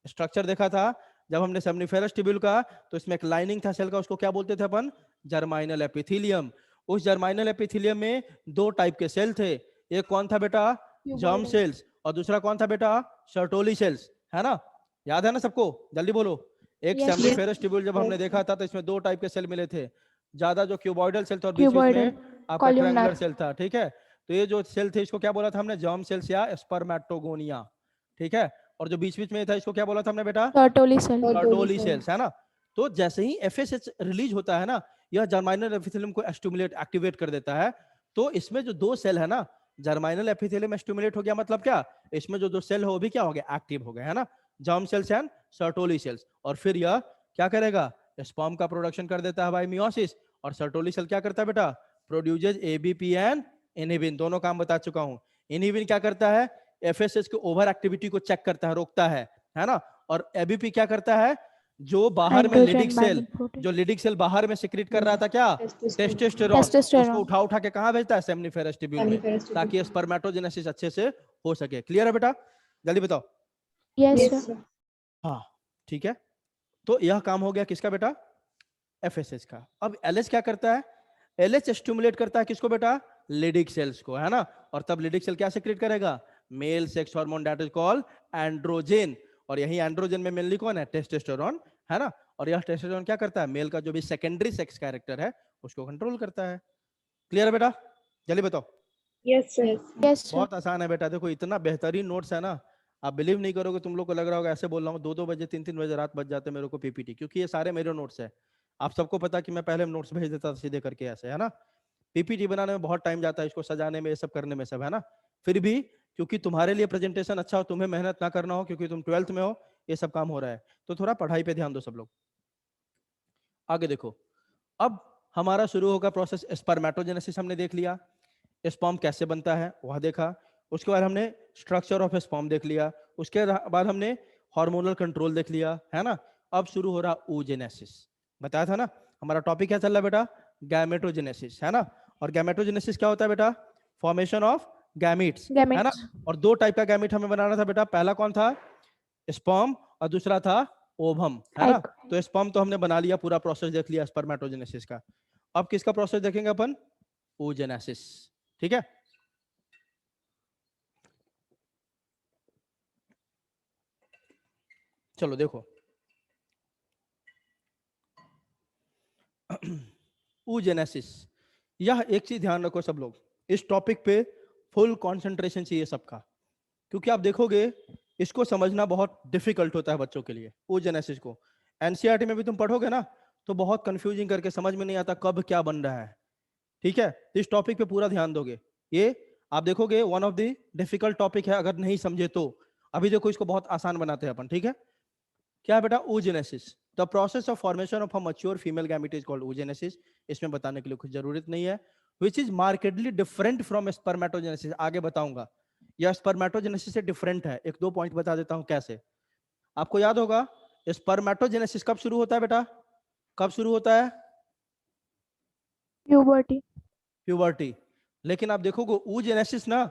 स्ट्रक्चर देखा था जब हमने सेमनीफेरस ट्यूब्यूल का, तो इसमें एक लाइनिंग था सेल का, उसको क्या बोलते थे अपन? जर्माइनल एपिथेलियम। उस जर्माइनल एपिथेलियम में दो टाइप के सेल थे, एक कौन था बेटा? जर्म सेल्स, और दूसरा कौन था बेटा? सर्टोली सेल्स, है ना। याद है ना सबको? जल्दी बोलो। एक Yes. सेमनीफेरस ट्यूब्यूल जब हमने देखा था तो इसमें दो टाइप के सेल मिले थे, ज्यादा जो क्यूबॉइडल सेल था और बीच में आपका ट्रायंगुलर सेल था, ठीक है। तो ये जो सेल थे इसको क्या बोला था हमने? जर्म सेल्स या स्पर्मेटोगोनिया, ठीक है। और जो बीच बीच में था इसको क्या बोला था हमने बेटा? Sertoli cell. सर्टोली सेल्स, है ना। तो जैसे ही FSH रिलीज होता है ना, यह जर्माइनल एपिथेलियम को स्टिमुलेट एक्टिवेट कर देता है। तो इसमें जो दो सेल है ना, जर्माइनल एपिथेलियम स्टिमुलेट हो गया, मतलब क्या? इसमें जो दो सेल है वो भी क्या हो गया? एक्टिव हो गया, है ना। Germ cells and Sertoli cells. और फिर यह क्या करेगा? स्पर्म का प्रोडक्शन कर देता है बाय मियोसिस। और सर्टोली सेल क्या करता है बेटा? प्रोड्यूसेस ABP एंड इनहिबिन, दोनों काम बता चुका हूं। इनहिबिन क्या करता है? FSH के ओवर एक्टिविटी को चेक करता है, रोकता है ना। और ABP क्या करता है? जो बाहर में लिडिक सेल, जो लिडिक सेल बाहर में सिक्रीट कर रहा था क्या? टेस्टोस्टेरोन, उसको उठा के कहां भेजता है? सेमनीफेरस ट्यूब्यूल में, ताकि स्पर्मेटोजेनेसिस अच्छे से हो सके। क्लियर है बेटा? जल्दी बताओ। Yes, sir. हाँ ठीक है। तो यह काम हो गया किसका बेटा? FSH का। अब LH क्या करता है? LH स्टिमुलेट करता है किसको बेटा? लिडिक सेल्स को, है ना। और तब लिडिक सेल क्या सिक्रीट करेगा? Male sex hormone that is called androgen. और यही एंड्रोजन में मेनली कौन है? टेस्टोस्टेरोन, है ना। और यह टेस्टोस्टेरोन क्या करता है? मेल का जो भी सेकेंडरी सेक्स कैरेक्टर है उसको कंट्रोल करता है। क्लियर है बेटा? जल्दी बताओ। Yes, sir. Yes, sir. बहुत आसान है बेटा, देखो इतना बेहतरीन नोट्स है ना, आप बिलीव नहीं करोगे, तुम लोग को लग रहा होगा ऐसे बोल रहा हूँ, 2-2 बजे 3-3 बजे रात बज जाते मेरे को PPT, क्योंकि ये सारे मेरे नोट्स है। आप सबको पता कि मैं पहले नोट्स भेज देता था सीधे करके ऐसे, है ना। PPT बनाने में बहुत टाइम जाता है, इसको सजाने में, ये सब करने में सब, है ना। फिर भी क्योंकि तुम्हारे लिए प्रेजेंटेशन अच्छा हो, तुम्हें मेहनत ना करना हो, क्योंकि तुम 12th में हो, ये सब काम हो रहा है, तो थोड़ा पढ़ाई पे ध्यान दो सब लोग। आगे देखो, अब हमारा शुरू होगा प्रोसेस स्पर्मेटोजेनेसिस। हमने देख लिया स्पर्म कैसे बनता है, वह देखा। उसके बाद हमने स्ट्रक्चर ऑफ स्पर्म देख लिया। उसके बाद हमने हार्मोनल कंट्रोल देख लिया, है ना। अब शुरू हो रहा oogenesis। बताया था ना हमारा टॉपिक क्या चल रहा है बेटा? गैमेटोजेनेसिस, है ना। और गैमेटोजेनेसिस क्या होता है बेटा? फॉर्मेशन ऑफ गैमीट्स, है ना। और दो टाइप का गैमीट हमें बनाना था बेटा। पहला कौन था? स्पर्म, और दूसरा था ओवम, है ना। तो स्पर्म तो हमने बना लिया, पूरा प्रोसेस देख लिया स्पर्मेटोजेनेसिस का। अब किसका प्रोसेस देखेंगे अपन? oogenesis, ठीक है। चलो देखो oogenesis, यह एक चीज ध्यान रखो सब लोग, इस टॉपिक पे फुल कंसंट्रेशन चाहिए सबका, क्योंकि आप देखोगे इसको समझना बहुत डिफिकल्ट होता है बच्चों के लिए। oogenesis को NCERT में भी तुम पढ़ोगे ना तो बहुत कंफ्यूजिंग करके समझ में नहीं आता कब क्या बन रहा है, ठीक है। इस टॉपिक पे पूरा ध्यान दोगे, ये आप देखोगे one of the difficult topic है, अगर नहीं समझे तो। अभी देखो इसको बहुत आसान बनाते हैं अपन, ठीक है। क्या है बेटा? oogenesis, the process of formation of a mature female gamete is called oogenesis। इसमें बताने के लिए कुछ जरूरत नहीं है। Which is markedly different from spermatogenesis, आगे बताऊंगा। यह स्पर्मेटोजेनेसिस से डिफरेंट है, एक दो पॉइंट बता देता हूं कैसे। आपको याद होगा स्पर्मेटोजेनेसिस कब शुरू होता है बेटा? कब शुरू होता है? Puberty. प्यूबर्टी। लेकिन आप देखोगे oogenesis ना,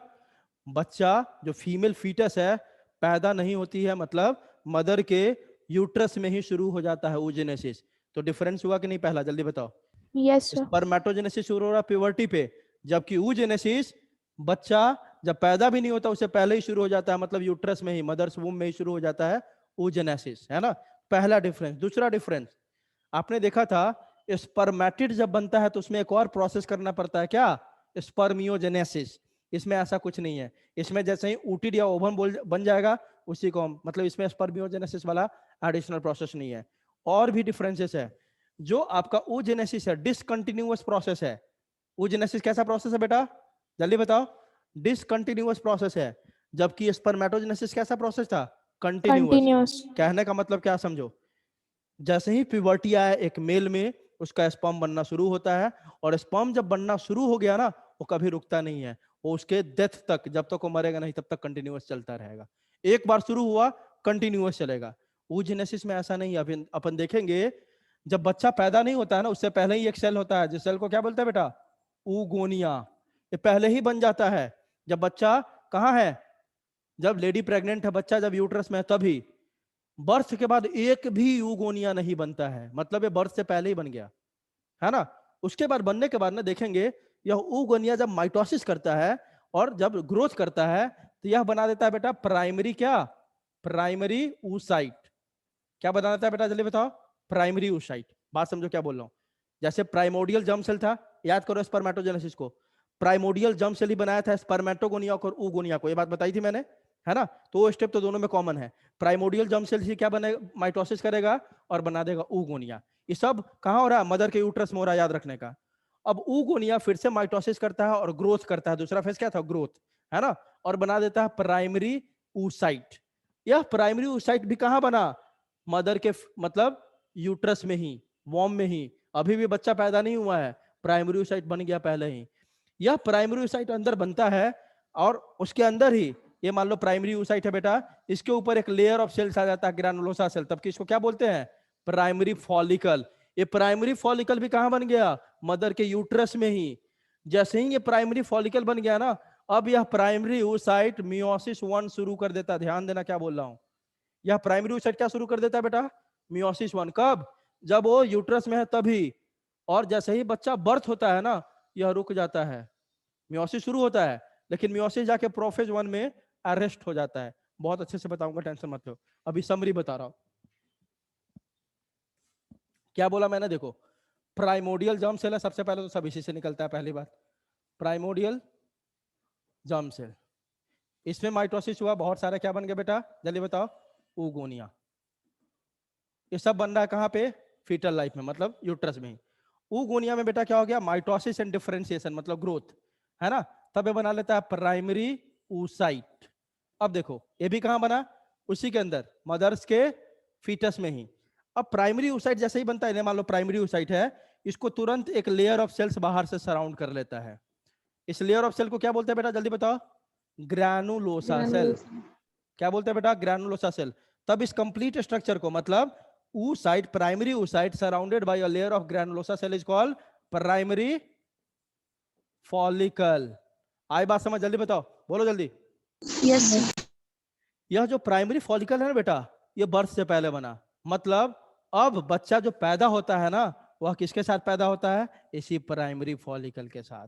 बच्चा जो फीमेल फीटस है पैदा नहीं होती है, मतलब मदर के यूट्रस में ही शुरू हो जाता है oogenesis। तो डिफरेंस हुआ कि नहीं पहला, जल्दी बताओ। Yes, sir. स्पर्मेटोजेनेसिस शुरू हो रहा है प्यूबर्टी पे, जबकि oogenesis बच्चा जब पैदा भी नहीं होता उससे पहले ही शुरू हो जाता है, मतलब यूट्रस में ही, मदर्स वूम में ही शुरू हो जाता है oogenesis, है ना। पहला डिफरेंस। दूसरा डिफरेंस आपने देखा था, स्पर्मेटिड जब बनता है तो उसमें एक और प्रोसेस करना पड़ता है, क्या? स्पर्मियोजेनेसिस। इसमें ऐसा कुछ नहीं है, इसमें जैसे ही ऊटिड या ओवम बन जाएगा उसी को मतलब इसमें स्पर्मियोजेनेसिस वाला एडिशनल प्रोसेस नहीं है। और भी डिफरेंसेस है। जो आपका oogenesis है डिसकंटिन्यूअस प्रोसेस है। oogenesis कैसा प्रोसेस है बेटा, जल्दी बताओ। डिसकंटिन्यूअस प्रोसेस है, जबकि स्पर्मेटोजेनेसिस कैसा प्रोसेस था? कंटिन्यूअस। Continuous. कहने का मतलब क्या समझो, जैसे ही प्यूबर्टी आया एक मेल में, उसका स्पर्म बनना शुरू होता है, और स्पर्म जब बनना शुरू हो गया ना, वो कभी रुकता नहीं है, वो उसके डेथ तक, जब तक वो मरेगा नहीं तब तक कंटिन्यूअस चलता रहेगा। एक बार शुरू हुआ कंटिन्यूअस चलेगा। oogenesis में ऐसा नहीं है। अपन देखेंगे जब बच्चा पैदा नहीं होता है ना, उससे पहले ही एक सेल होता है, जिस सेल को क्या बोलते हैं बेटा? ऊगोनिया। ये पहले ही बन जाता है। जब बच्चा कहाँ है, जब लेडी प्रेग्नेंट है, बच्चा जब यूट्रस में है तभी। बर्थ के बाद एक भी यूगोनिया नहीं बनता है, मतलब ये बर्थ से पहले ही बन गया, है ना। उसके बाद बनने के बाद ना देखेंगे, यह ऊगोनिया जब माइटोसिस करता है और जब ग्रोथ करता है तो यह बना देता है बेटा प्राइमरी, क्या? Primary oocyte। क्या बना देता है बेटा, जल्दी बताओ। Primary oocyte। बात समझो क्या बोल रहा हूं। जैसे प्राइमोडियल जर्म सेल था, याद करो स्पर्मेटोजेनेसिस को, प्राइमोडियल जर्म सेल ही बनाया था स्पर्मेटोगोनिया और ऊगोनिया को, ये बात बताई थी मैंने, है ना। तो वो स्टेप तो दोनों में कॉमन है। प्राइमोडियल जर्म सेल ही क्या बनेगा, माइटोसिस करेगा और बना देगा ऊगोनिया। ये सब कहां हो रहा है? मदर के यूट्रस में हो रहा है, याद रखने का। अब ऊगोनिया फिर से माइटोसिस करता है और ग्रोथ करता है, दूसरा फेज क्या था? ग्रोथ, है ना, और बना देता है प्राइमरी oocyte। यह प्राइमरी oocyte भी कहां बना? मदर के मतलब यूट्रस में ही, वॉर्म में ही। अभी भी बच्चा पैदा नहीं हुआ है, प्राइमरी oocyte बन गया पहले ही। यह प्राइमरी oocyte अंदर बनता है, और उसके अंदर ही, ये मान लो प्राइमरी oocyte है बेटा, इसके ऊपर एक लेयर ऑफ सेल्स आ जाता है, ग्रैनुलोसा सेल, तब कि इसको क्या बोलते हैं? Primary follicle. ये प्राइमरी फॉलिकल भी कहां बन गया? मदर के यूट्रस में ही। जैसे ही ये प्राइमरी फॉलिकल बन गया ना, अब यह प्राइमरी oocyte मियोसिस 1 शुरू कर देता है। ध्यान देना क्या बोल रहा हूं। यह प्राइमरी oocyte क्या शुरू कर देता है बेटा? मियोसिस 1। कब? जब वो यूट्रस में है तभी। और जैसे ही बच्चा बर्थ होता है ना, यह रुक जाता है। मियोसिस शुरू होता है, लेकिन मियोसिस जाके प्रोफेज 1 में अरेस्ट हो जाता है। बहुत अच्छे से बताऊंगा, टेंशन मत लो, अभी समरी बता रहा हूं। क्या बोला मैंने, देखो। प्राइमोडियल जर्म सेल है, सबसे पहले तो सब इसी से निकलता है, पहली बात। प्राइमोडियल जर्म सेल, इसमें माइटोसिस हुआ, बहुत सारे क्या बन गए बेटा, जल्दी बताओ? ऊगोनिया। ये सब बन रहा है कहां पे? फीटल लाइफ में, मतलब यूट्रस में ही। ऊगोनिया में बेटा क्या हो गया? माइटोसिस एंड डिफरेंशिएशन, मतलब ग्रोथ, है ना। तब ये बना लेता है प्राइमरी oocyte। अब देखो ये भी कहां बना? उसी के अंदर, मदर्स के फीटस में ही। अब प्राइमरी oocyte जैसे ही बनता है, मान लो प्राइमरी oocyte है, इसको तुरंत एक लेयर ऑफ सेल्स बाहर से सराउंड कर लेता है। इस लेयर ऑफ सेल को क्या बोलते हैं बेटा, जल्दी बताओ? Granulosa cell. क्या बोलते हैं बेटा? Granulosa cell. तब इस कंप्लीट स्ट्रक्चर को, मतलब oocyte, primary oocyte surrounded by a layer of granulosa cell is called primary follicle. आई बात समझ? जल्दी बताओ, बोलो जल्दी। यस। यह जो प्राइमरी फॉलिकल है ना बेटा, यह बर्थ से पहले बना, मतलब अब बच्चा जो पैदा होता है ना, वह किसके साथ पैदा होता है? इसी प्राइमरी फॉलिकल के साथ।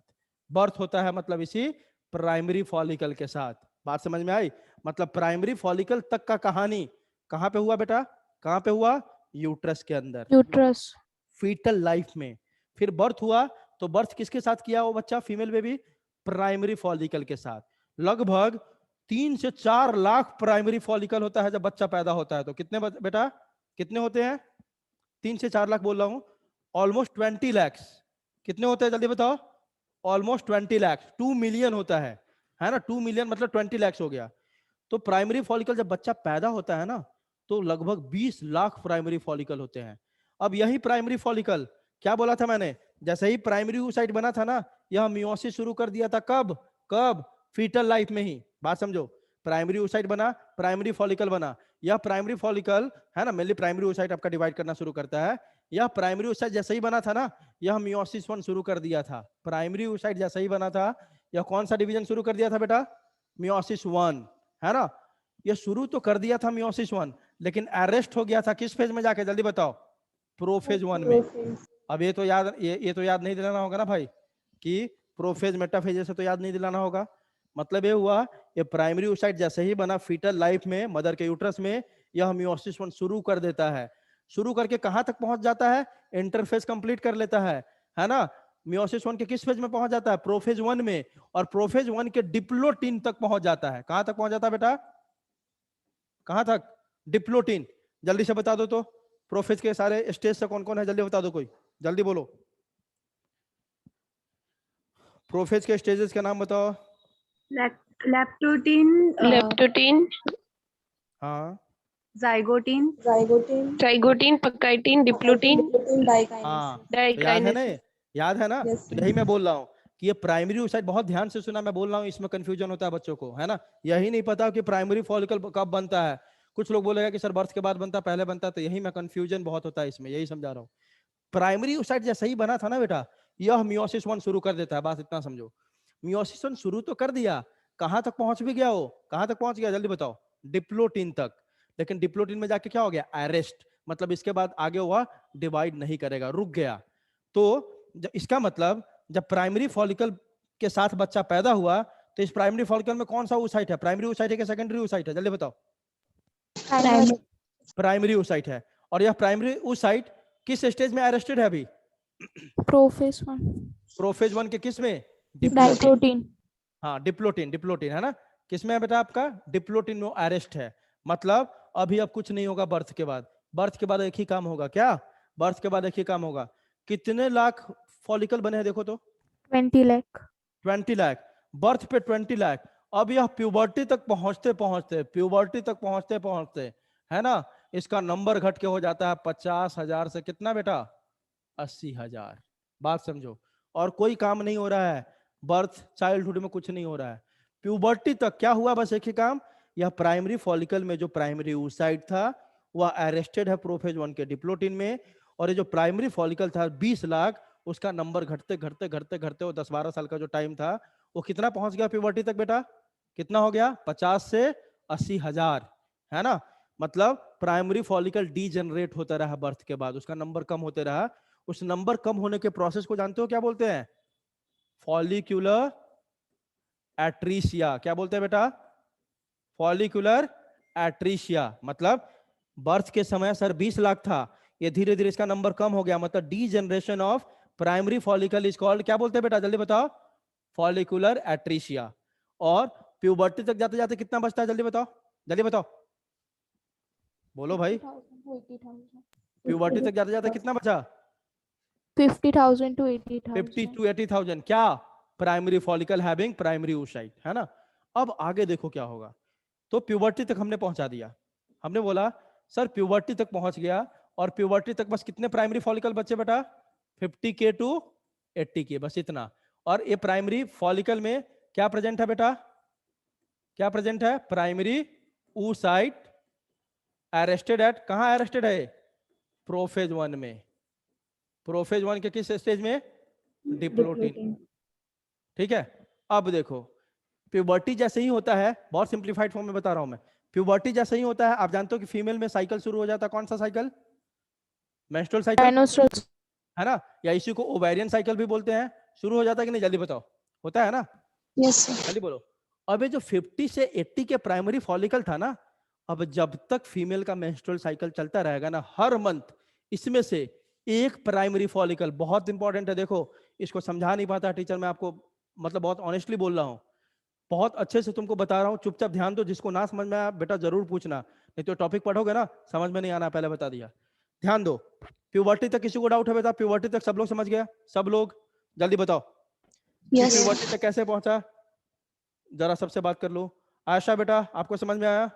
बर्थ होता है मतलब इसी प्राइमरी फॉलिकल के साथ। बात समझ में आई? मतलब प्राइमरी फॉलिकल तक का कहानी कहां पे हुआ बेटा? कहां पे हुआ? यूट्रस के अंदर, Uterus. फीटल लाइफ में। फिर बर्थ हुआ, तो बर्थ किसके साथ किया वो बच्चा, फीमेल बेबी? प्राइमरी फॉलिकल के साथ। लगभग 3 से 4 लाख प्राइमरी फॉलिकल होता है जब बच्चा पैदा होता है। तो कितने बेटा, कितने होते हैं? 3 से 4 लाख बोल रहा हूं, ऑलमोस्ट 20 लैक्स। कितने होते हैं जल्दी बताओ? ऑलमोस्ट 20 लैक्स, 2 मिलियन होता है ना। 2 मिलियन मतलब 20 लैक्स हो गया। तो प्राइमरी फॉलिकल जब बच्चा पैदा होता है ना, तो लगभग 20 लाख प्राइमरी फॉलिकल होते हैं। अब यही प्राइमरी फॉलिकल, क्या बोला था मैंने, जैसे ही प्राइमरी oocyte बना था ना, यह मियोसिस शुरू कर दिया था। कब? कब? फीटल लाइफ में ही। बात समझो, प्राइमरी oocyte बना, प्राइमरी फॉलिकल बना। यह प्राइमरी फॉलिकल है ना, मेनली प्राइमरी oocyte आपका डिवाइड करना शुरू करता है। यह प्राइमरी oocyte जैसे ही बना था ना, यह मियोसिस 1 शुरू कर दिया था। प्राइमरी oocyte जैसे ही बना था, यह कौन सा डिवीजन शुरू कर दिया था बेटा? मियोसिस 1, है ना। यह शुरू तो कर दिया था मियोसिस 1, लेकिन अरेस्ट हो गया था किस फेज में जाके, जल्दी बताओ? प्रोफेज 1 में। अब ये तो याद नहीं दिलाना होगा ना भाई कि प्रोफेज मेटाफेज से तो याद नहीं दिलाना होगा। मतलब ये हुआ, ये प्राइमरी oocyte जैसे ही बना फीटल लाइफ में, मदर के यूट्रस में, यह मियोसिस 1 शुरू कर देता है। शुरू करके कहां तक पहुंच जाता है? इंटरफेज कंप्लीट कर लेता है ना। मियोसिस 1 के किस फेज में पहुंच जाता है? प्रोफेज 1 में। और प्रोफेज 1 के डिप्लोटिन तक पहुंच जाता है। कहां तक पहुंच जाता है बेटा? कहां तक? डिप्लोटिन। जल्दी से बता दो तो, प्रोफेज के सारे स्टेज से कौन कौन है, जल्दी बता दो कोई, जल्दी बोलो। प्रोफेज के स्टेजेस का नाम बताओ। लैप्टोटीन, लेप्टोटीन, हाँ जाइगोटीन, जाइगोटीन, ट्राइगोटीन, पकाइटीन, डिप्लोटीन, डिप्लोटीन, हाँ, डाइकाइनेसिस। तो याद है ना, डाइकाइनेसिस। याद है ना। यस तो यही मैं बोल रहा हूँ कि ये प्राइमरी oocyte, बहुत ध्यान से सुना, मैं बोल रहा हूँ, इसमें कंफ्यूजन होता है बच्चों को, है ना। यही नहीं पता कि प्राइमरी फॉलिकल कब बनता है। कुछ लोग बोलेगा कि सर बर्थ के बाद बनता है, पहले बनता है, तो यही मैं कंफ्यूजन बहुत होता है इसमें, यही समझा रहा हूँ। प्राइमरी oocyte जैसे ही बना था ना बेटा, यह मियोसिस 1 शुरू कर देता है, बस इतना समझो। मियोसिस 1 शुरू तो कर दिया, कहां तक पहुंच भी गया वो? कहां तक पहुंच गया, जल्दी बताओ? डिप्लोटिन तक। लेकिन डिप्लोटिन में जाके क्या हो गया? अरेस्ट। मतलब इसके बाद आगे हुआ डिवाइड नहीं करेगा, रुक गया। तो इसका मतलब जब प्राइमरी फॉलिकल के साथ बच्चा पैदा हुआ, तो इस प्राइमरी फॉलिकल में कौन सा oocyte है? प्राइमरी oocyte है कि सेकेंडरी oocyte है, जल्दी बताओ? प्राइमरी, प्राइमरी oocyte है। और यह प्राइमरी oocyte किस स्टेज में अरेस्टेड है अभी? प्रोफेज 1, प्रोफेज 1 के किस में? डिप्लोटिन। डाइप्रोटीन, हाँ, डिप्लोटिन है ना। किसमें है बेटा आपका? डिप्लोटिन में अरेस्ट है। मतलब अभी अब कुछ नहीं होगा बर्थ के बाद। बर्थ के बाद एक ही काम होगा, क्या? बर्थ के बाद एक ही काम होगा। कितने लाख फॉलिकल बने हैं देखो तो? 20 लाख, 20 लाख। बर्थ पे 20 लाख। अब यह प्यूबर्टी तक पहुंचते, है ना, इसका नंबर घट के हो जाता है 50,000 से कितना बेटा? 80,000। बात समझो। और कोई काम नहीं हो रहा है, बर्थ चाइल्डहुड में कुछ नहीं हो रहा है। प्यूबर्टी तक क्या हुआ? बस एक ही काम, यह प्राइमरी फॉलिकल में जो प्राइमरी oocyte था वह अरेस्टेड है प्रोफेज 1 के डिप्लोटिन में। और ये जो प्राइमरी फॉलिकल था 20 लाख, उसका नंबर घटते वो 10-12 साल का जो टाइम था, वो कितना पहुंच गया प्यूबर्टी तक बेटा? कितना हो गया? 50 से 80,000, है ना। मतलब प्राइमरी फॉलिकल डीजनरेट होता रहा बर्थ के बाद, उसका नंबर कम होते रहा। उस नंबर कम होने के प्रोसेस को जानते हो क्या बोलते हैं? फॉलिक्यूलर एट्रीशिया। क्या बोलते हैं बेटा? फॉलिक्यूलर एट्रीशिया। मतलब बर्थ के समय सर 20 लाख था, ये धीरे धीरे इसका नंबर कम हो गया, मतलब degeneration of primary follicle is called, क्या बोलते हैं बेटा, जल्दी बताओ? फॉलिक्यूलर एट्रीशिया। और प्यूबर्टी तक जाते जाते कितना बचता है, जल्दी बताओ, जल्दी बताओ, बोलो भाई। 50,000 प्यूबर्टी तक जाते जाते कितना बचा? 50,000 to 50 80,000, to 80,000। क्या? Primary follicle having primary oocyte, है ना। अब आगे देखो क्या होगा। तो प्यूबर्टी तक हमने पहुंचा दिया। हमने बोला सर प्यूबर्टी तक पहुंच गया, और प्यूबर्टी तक बस कितने प्राइमरी फॉलिकल बचे बेटा? 50K to 80K, बस इतना। और ये प्राइमरी फॉलिकल में क्या प्रेजेंट है बेटा? क्या प्रेजेंट है? प्राइमरी oocyte अरेस्टेड एट, कहां अरेस्टेड है? प्रोफेज 1 में। प्रोफेज 1 के किस स्टेज में? डिप्लोटिन। ठीक है। अब देखो, प्यूबर्टी जैसे ही होता है, बहुत सिंप्लीफाइड फॉर्म में बता रहा हूं मैं, प्यूबर्टी जैसे ही होता है, आप जानते हो कि फीमेल में साइकिल शुरू हो जाता है, कौन सा साइकिल? मेंस्ट्रुअल साइकिल, menstrual, है ना, या इसी को ओवेरियन साइकिल भी बोलते हैं। शुरू हो जाता है कि नहीं, जल्दी बताओ? होता है ना, यस सर। जल्दी बोलो। अब ये जो 50 से 80 के प्राइमरी फॉलिकल था ना, अब जब तक फीमेल का मेंस्ट्रुअल साइकिल चलता रहेगा ना, हर मंथ इसमें से एक प्राइमरी फॉलिकल, बहुत इंपॉर्टेंट है, देखो इसको समझा नहीं पाता टीचर, मैं आपको मतलब बहुत ऑनेस्टली बोल रहा हूं, बहुत अच्छे से तुमको बता रहा हूं, चुपचाप ध्यान दो। जिसको ना समझ में आया बेटा जरूर पूछना, नहीं तो टॉपिक पढ़ोगे ना समझ में नहीं आना, पहले बता दिया। ध्यान दो। प्यूबर्टी तक किसी को डाउट है बेटा? प्यूबर्टी तक सब लोग समझ गया? सब लोग जल्दी बताओ यस प्यूबर्टी तक कैसे पहुंचा? जरा सबसे बात कर लो। आयशा बेटा आपको समझ में आया?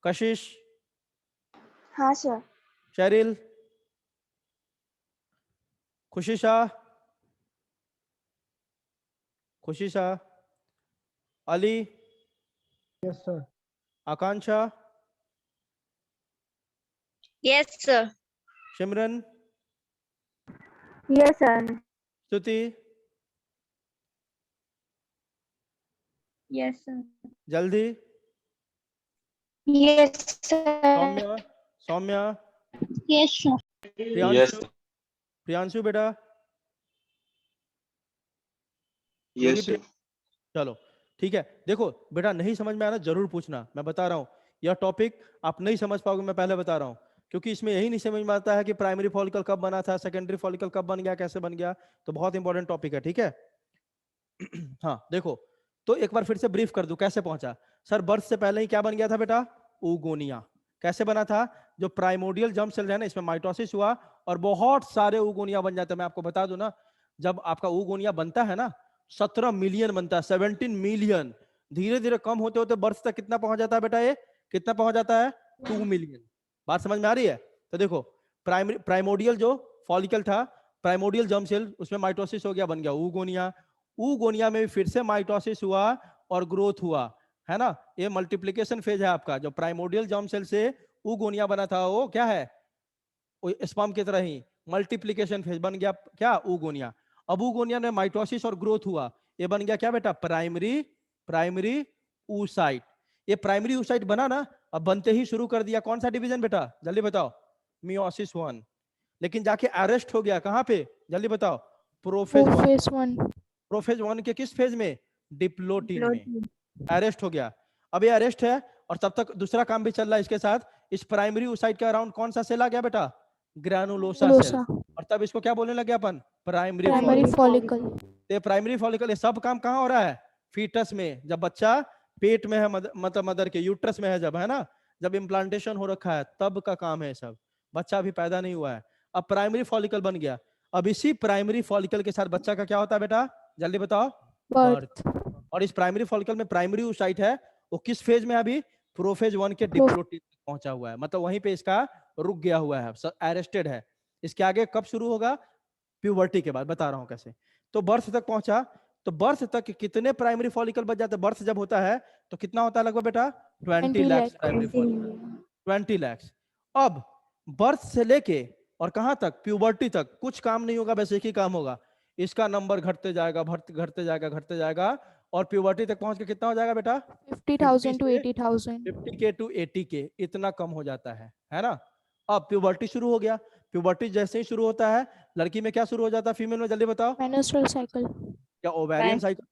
कशिश, हाँ sir, Sheryl, Khushisha, Khushisha, Ali, yes sir. Akanksha, yes sir. Simran, Yes, sir. Stuti, Yes, sir. जल्दी, Yes, sir. Saumya, Saumya, Yes, sir. Priyanshu, Priyanshu बेटा, यस सर। चलो ठीक है। देखो बेटा, नहीं समझ में आना जरूर पूछना, मैं बता रहा हूँ यह टॉपिक आप नहीं समझ पाओगे, मैं पहले बता रहा हूँ, क्योंकि इसमें यही नहीं समझ में आता है कि प्राइमरी फॉलिकल कब बना था, सेकेंडरी फॉलिकल कब बन गया, कैसे बन गया, तो बहुत इंपॉर्टेंट टॉपिक है, ठीक है। हाँ देखो, तो एक बार फिर से ब्रीफ कर दूं कैसे पहुंचा। सर बर्थ से पहले ही क्या बन गया था बेटा, ऊगोनिया। कैसे बना था, जो प्राइमोडियल जर्म सेल है ना, इसमें माइटोसिस हुआ और बहुत सारे ऊगोनिया बन जाते हैं। मैं आपको बता दूं ना, जब आपका ऊगोनिया बनता है ना, 17 मिलियन बनता है, 17 मिलियन। धीरे धीरे कम होते होते बर्थ तक कितना पहुंच जाता है बेटा, ये कितना पहुंच जाता है, 2 मिलियन। बात समझ में आ रही है। तो देखो, प्राइमोडियल जो फॉलिकल था, प्राइमोडियल जर्म सेल, उसमें माइटोसिस हो गया, बन गया ऊगोनिया। ऊगोनिया में भी फिर से माइटोसिस हुआ और ग्रोथ हुआ, है ना। ये मल्टीप्लिकेशन फेज है आपका। जो प्राइमोडियल जर्म सेल से ऊगोनिया बना था, वो क्या है, वो स्पर्म की तरह ही मल्टीप्लिकेशन फेज बन गया, क्या, ऊगोनिया। अब ऊगोनिया में माइटोसिस और ग्रोथ हुआ, ये बन गया क्या बेटा, प्राइमरी oocyte। ये प्राइमरी oocyte बना ना, अब बनते ही शुरू कर दिया कौन सा डिवीजन बेटा, जल्दी बताओ, मियोसिस 1। लेकिन जाके अरेस्ट हो गया कहां पे, जल्दी बताओ, प्रोफेज 1। Phase 1. प्रोफेज 1 के किस फेज में, डिप्लोटिन में अरेस्ट हो गया। अब ये अरेस्ट है और तब तक दूसरा काम भी चल रहा है इसके साथ। इस प्राइमरी oocyte के अराउंड कौन सा सेल आ गया बेटा, ग्रैनुलोसा सेल। Granulosa. और तब इसको क्या बोलने लगे अपन, प्राइमरी Primary फॉलिकल। follicle. ये प्राइमरी फॉलिकल, ये सब काम कहाँ हो रहा है, फीटस में, जब बच्चा पेट में है, मतलब मदर के यूट्रस में है जब, है ना, जब इम्प्लांटेशन हो रखा है तब का काम है सब, बच्चा अभी पैदा नहीं हुआ है। अब प्राइमरी फॉलिकल बन गया। अब इसी प्राइमरी फॉलिकल के साथ बच्चा का क्या होता है बेटा, जल्दी बताओ, Birth. और इस प्राइमरी फॉलिकल में प्राइमरी oocyte है, वो किस फेज में है अभी, प्रोफेज 1 के डिप्लोटिन तक पहुंचा हुआ है, मतलब वहीं पे इसका रुक गया हुआ है, अरेस्टेड है। इसके आगे कब शुरू होगा, प्यूबर्टी के बाद, बता रहा हूं कैसे। तो बर्थ तक पहुंचा, तो बर्थ तक कितने प्राइमरी फॉलिकल बच जाते हैं, बर्थ जब होता है तो कितना होता है लगभग बेटा, 20 लाख प्राइमरी फॉलिकल, 20 लाख। अब बर्थ से लेके और कहां तक, प्यूबर्टी तक कुछ काम नहीं होगा, बस एक ही काम होगा, इसका नंबर घटते जाएगा, घटते जाएगा, घटते जाएगा, और प्यूबर्टी तक पहुंच के कितना हो जाएगा बेटा, 50,000 to 80,000. 50K to 80K, इतना कम हो जाता है ना। अब प्यूबर्टी शुरू हो गया। प्यूबर्टी जैसे ही शुरू होता है, लड़की में क्या शुरू हो जाता है, फीमेल में, जल्दी बताओ, Menstrual cycle. क्या, ओवेरियन साइकिल।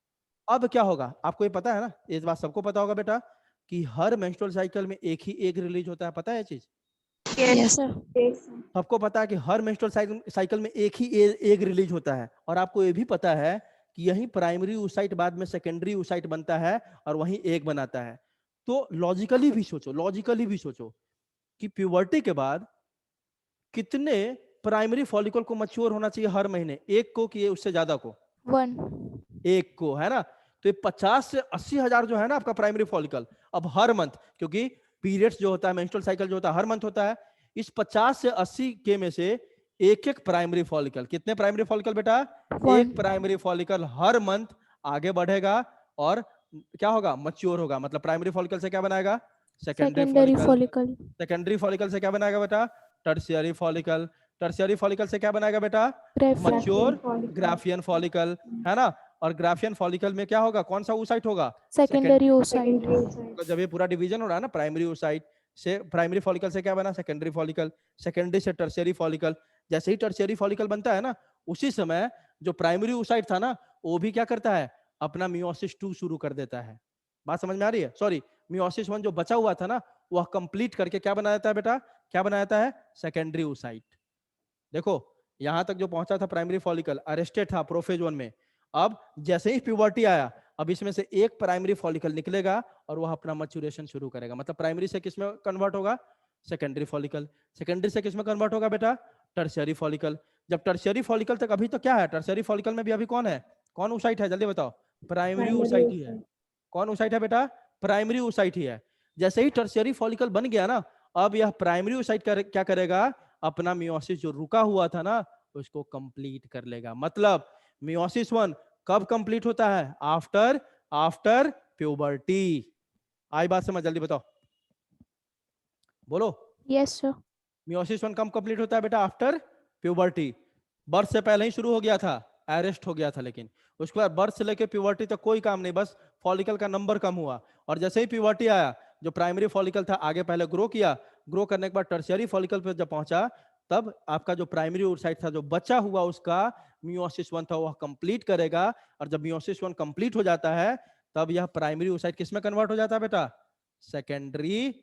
अब क्या होगा, आपको ये पता है ना, इस बात सबको पता होगा बेटा, कि हर मेंस्ट्रुअल साइकिल में एक ही एग रिलीज होता है, पता है ये चीज, Yes, sir. सबको पता है कि हर मेंस्ट्रुअल साइकिल में एक ही एग रिलीज होता है। और आपको ये भी पता है कि यही प्राइमरी oocyte बाद में सेकेंडरी oocyte बनता है और वही एग बनाता है। तो लॉजिकली भी सोचो कि प्यूबर्टी के बाद कितने प्राइमरी फॉलिकल को मैच्योर होना चाहिए हर महीने, एक को कि उससे ज्यादा को, 1. एक को, है ना। तो ये 50 से 80 हजार जो है ना आपका प्राइमरी फॉलिकल, अब हर मंथ, क्योंकि पीरियड्स जो होता है, मेंस्ट्रुअल साइकिल जो होता है हर मंथ होता है, इस 50 से 80 के में से एक एक प्राइमरी फॉलिकल, कितने प्राइमरी फॉलिकल बेटा, एक प्राइमरी फॉलिकल हर मंथ आगे बढ़ेगा और क्या होगा, मैच्योर होगा। मतलब प्राइमरी फॉलिकल से क्या बनाएगा, secondary Secondary follicle, follicle. Secondary follicle से क्या बनाएगा बेटा, टर्शियरी फॉलिकल, टर्शियरी फॉलिकल से क्या बनाएगा बेटा, Graphic. मैच्योर ग्राफियन फॉलिकल, है ना। और ग्राफियन फॉलिकल में क्या होगा, कौन सा oocyte होगा, Secondary oocyte. तो जब ये पूरा डिवीजन हो रहा है ना, प्राइमरी oocyte से प्राइमरी फॉलिकल से क्या बना, सेकेंडरी फॉलिकल, सेकेंडरी से टर्शियरी फॉलिकल। जैसे ही टर्शियरी फॉलिकल बनता है ना, उसी समय जो प्राइमरी oocyte था ना, वो भी क्या करता है, अपना मियोसिस 2 शुरू कर देता है। बात समझ में आ रही है, सॉरी, मियोसिस 1 जो बचा हुआ था ना, वह कंप्लीट करके क्या बना देता है बेटा, क्या बना देता है, सेकेंडरी oocyte। देखो यहां तक जो पहुंचा था प्राइमरी फॉलिकल, अरेस्टेड था प्रोफेज 1 में। अब जैसे ही प्यूबर्टी आया, अब इसमें से एक प्राइमरी फॉलिकल निकलेगा और वह अपना मैच्योरेशन शुरू करेगा। मतलब प्राइमरी से किस में कन्वर्ट होगा, सेकेंडरी फॉलिकल, सेकेंडरी से किस में कन्वर्ट होगा बेटा, टर्शियरी फॉलिकल। जब टर्शियरी फॉलिकल तक अभी तो क्या है, टर्शियरी फॉलिकल में भी अभी कौन है, कौन oocyte है, जल्दी बताओ, प्राइमरी oocyte ही है। कौन oocyte है बेटा, प्राइमरी oocyte ही है। जैसे ही टर्शियरी फॉलिकल बन गया ना, अब यह प्राइमरी oocyte क्या करेगा, अपना मियोसिस जो रुका हुआ था ना, उसको कंप्लीट कर लेगा। मतलब मियोसिस 1 कब कंप्लीट होता है, आफ्टर प्यूबर्टी। आई बात समझ, जल्दी बताओ, बोलो। Yes, sir. मियोसिस 1 कब कंप्लीट होता है बेटा? After puberty. बर्थ से पहले ही शुरू हो गया था, अरेस्ट हो गया था, लेकिन उसके बाद बर्थ से लेकर प्यूबर्टी तक कोई काम नहीं, बस फॉलिकल का नंबर कम हुआ। और जैसे ही प्यूबर्टी आया, जो प्राइमरी फॉलिकल था आगे पहले ग्रो किया, ग्रो करने के बाद टर्शियरी फॉलिकल पे जब पहुंचा, तब आपका जो प्राइमरी oocyte था, जो बचा हुआ उसका मियोसिस 1 था, वह कंप्लीट करेगा। और जब मियोसिस 1 कंप्लीट हो जाता है, तब यह प्राइमरी oocyte किस में कन्वर्ट हो जाता है बेटा? सेकेंडरी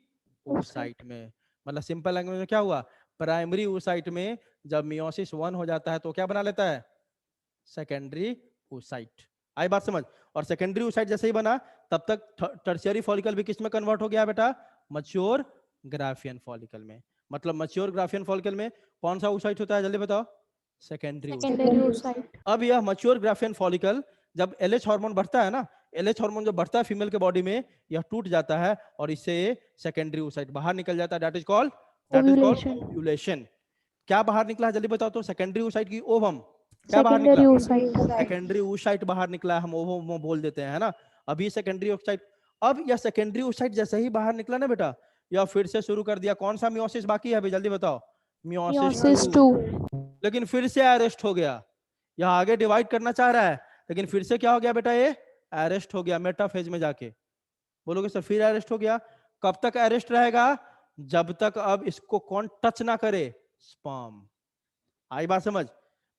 oocyte में। मतलब सिंपल लैंग्वेज में क्या हुआ? प्राइमरी oocyte में जब मियोसिस 1 हो जाता है तो क्या बना लेता है? Secondary oocyte। आई बात समझ? और सेकेंडरी oocyte जैसे ही बना, तब तक टर्शियरी फॉलिकल भी किस में कन्वर्ट हो गया बेटा? मैच्योर ग्राफियन फॉलिकल में। मतलब मैच्योर ग्राफियन फॉलिकल में कौन सा oocyte होता है? जल्दी बताओ। Secondary oocyte। secondary oocyte, अब यह मैच्योर ग्राफियन फॉलिकल, जब LH हार्मोन बढ़ता है ना, LH हार्मोन जब बढ़ता है फीमेल के बॉडी में, यह टूट जाता है और इससे सेकेंडरी oocyte बाहर निकल जाता है। That is called ovulation, ovulation. क्या बाहर निकला है? जल्दी बताओ तो। सेकेंडरी oocyte की ओवम क्या बाहर निकला? secondary oocyte, सेकेंडरी oocyte बाहर निकला है, हम ओवम बोल देते हैं, है ना। अभी सेकेंडरी oocyte, अब यह सेकेंडरी oocyte जैसे ही बाहर निकला ना बेटा, यह फिर से शुरू कर दिया। कौन सा मियोसिस बाकी है अभी? जल्दी बताओ। meiosis meiosis 2। 2, लेकिन फिर से अरेस्ट हो गया। यह आगे डिवाइड करना चाह रहा है, लेकिन फिर से क्या हो गया बेटा? ये अरेस्ट हो गया मेटाफेज में जाके। बोलोगे सर फिर अरेस्ट हो गया? कब तक अरेस्ट रहेगा? जब तक अब इसको कौन टच ना करे? स्पर्म। आई बात समझ?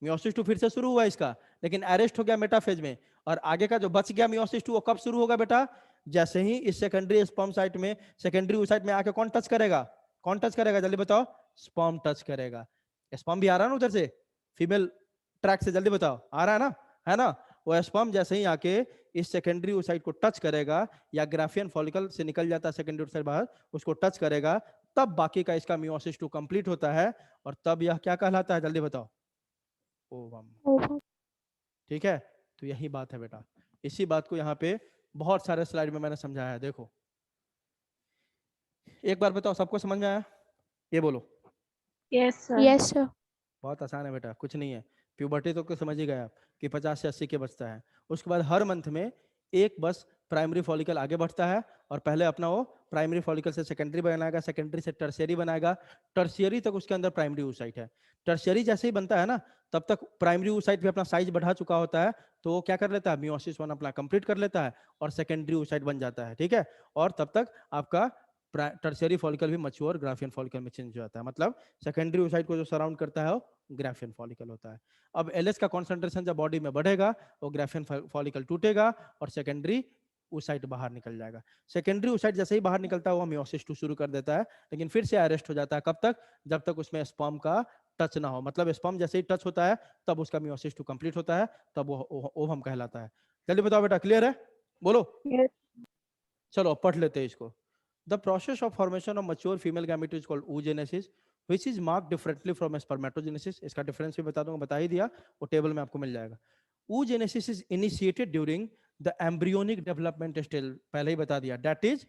मियोसिस 2 फिर से शुरू हुआ इसका, लेकिन अरेस्ट हो गया मेटाफेज में। और आगे का जो बच गया मियोसिस 2, वो कब शुरू होगा बेटा? जैसे ही इस सेकेंडरी स्पर्म साइट में, सेकेंडरी oocyte में आके कौन टच करेगा? कौन टच करेगा? जल्दी बताओ। स्पर्म टच करेगा। स्पर्म भी आ रहा है ना उधर से, फीमेल ट्रैक से? जल्दी बताओ, आ रहा है ना? है ना? वो स्पर्म जैसे ही आके इस सेकेंडरी oocyte को टच करेगा, या ग्राफियन फॉलिकल से निकल जाता है सेकेंडरी oocyte बाहर, उसको टच करेगा, तब बाकी का इसका मियोसिस 2 कंप्लीट होता है। और तब यह क्या कहलाता है? जल्दी बताओ। ओवम। ovum, ठीक है, तो यही बात है बेटा। इसी बात को यहाँ पे बहुत सारे स्लाइड में मैंने समझाया है। देखो एक बार बताओ, सबको समझ में आया? ये बोलो। Yes, sir. yes sir, बहुत आसान है बेटा, कुछ नहीं है। प्यूबर्टी तो समझ ही गए आप कि 50 से 80 के बचता है। उसके बाद हर मंथ में एक बस प्राइमरी फॉलिकल आगे बढ़ता है, और पहले अपना वो प्राइमरी फॉलिकल से सेकेंडरी बनाएगा, सेकेंडरी से टर्शियरी बनाएगा, टर्शियरी तक उसके अंदर प्राइमरी oocyte है। टर्शियरी जैसे ही बनता है ना, तब तक प्राइमरी oocyte भी अपना साइज बढ़ा चुका होता है, तो वो क्या कर लेता है? मियोसिस 1 अपना कंप्लीट कर लेता है और सेकेंडरी oocyte बन जाता है। ठीक है, और तब तक आपका टर्शियरी फॉलिकल भी मैच्योर ग्राफियन फॉलिकल में चेंज हो जाता है। मतलब सेकेंडरी oocyte को जो सराउंड करता है वो ग्राफियन फॉलिकल होता है। अब LH का कॉन्सेंट्रेशन जब बॉडी में बढ़ेगा, वो ग्राफियन फॉलिकल टूटेगा और सेकेंडरी oocyte बाहर निकल जाएगा। सेकेंडरी oocyte जैसे ही बाहर निकलता है, वो मियोसिस 2 शुरू कर देता है, लेकिन फिर से अरेस्ट हो जाता है। कब तक? जब तक उसमें स्पर्म का टच ना हो। मतलब स्पर्म जैसे ही टच होता है, तब उसका मियोसिस 2 कंप्लीट होता है, तब वो ओवम कहलाता है। जल्दी बताओ बेटा, क्लियर है? बोलो। Yes. चलो पढ़ लेते हैं इसको। The process of formation of mature female gamete is called oogenesis, which is marked differently from spermatogenesis. इसका डिफरेंस भी बता दूंगा, बता ही दिया, वो टेबल में आपको मिल जाएगा। oogenesis is initiated during the embryonic development stage, पहले ही बता दिया। That is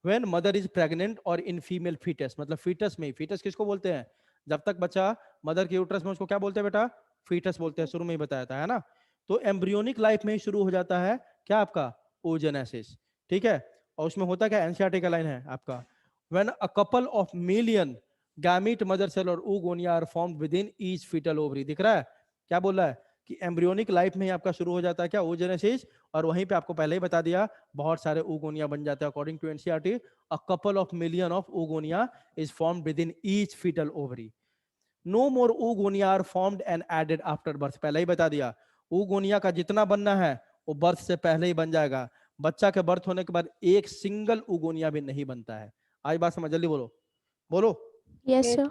when mother is pregnant or in female fetus, मतलब fetus में, fetus किसको बोलते हैं? जब तक बच्चा मदर के यूट्रस में, उसको क्या बोलते हैं बेटा? fetus बोलते हैं, शुरू में ही बताया था, है ना। तो एम्ब्रियोनिक लाइफ में ही शुरू हो जाता है क्या आपका? oogenesis। ठीक है, और उसमें होता क्या? एनसीईआरटी का लाइन है आपका, when a couple of million gamete mother cell और oogonia are formed within each foetal ovary. दिख रहा है क्या बोल रहा है? कि एम्ब्रियोनिक लाइफ में ही आपका शुरू हो जाता है क्या? oogenesis। और वहीं पे आपको पहले ही बता दिया, बहुत सारे oogonia बन जाते हैं। According to NCERT, a couple of million of oogonia is formed within each foetal ovary. No more oogonia are formed and added after birth, पहले ही बता दिया। oogonia का जितना बनना है वो बर्थ से पहले ही बन जाएगा। बच्चा के बर्थ होने के बाद एक सिंगल oogonia भी नहीं बनता है। आई बात समझ? जल्दी बोलो, बोलो। yes sir,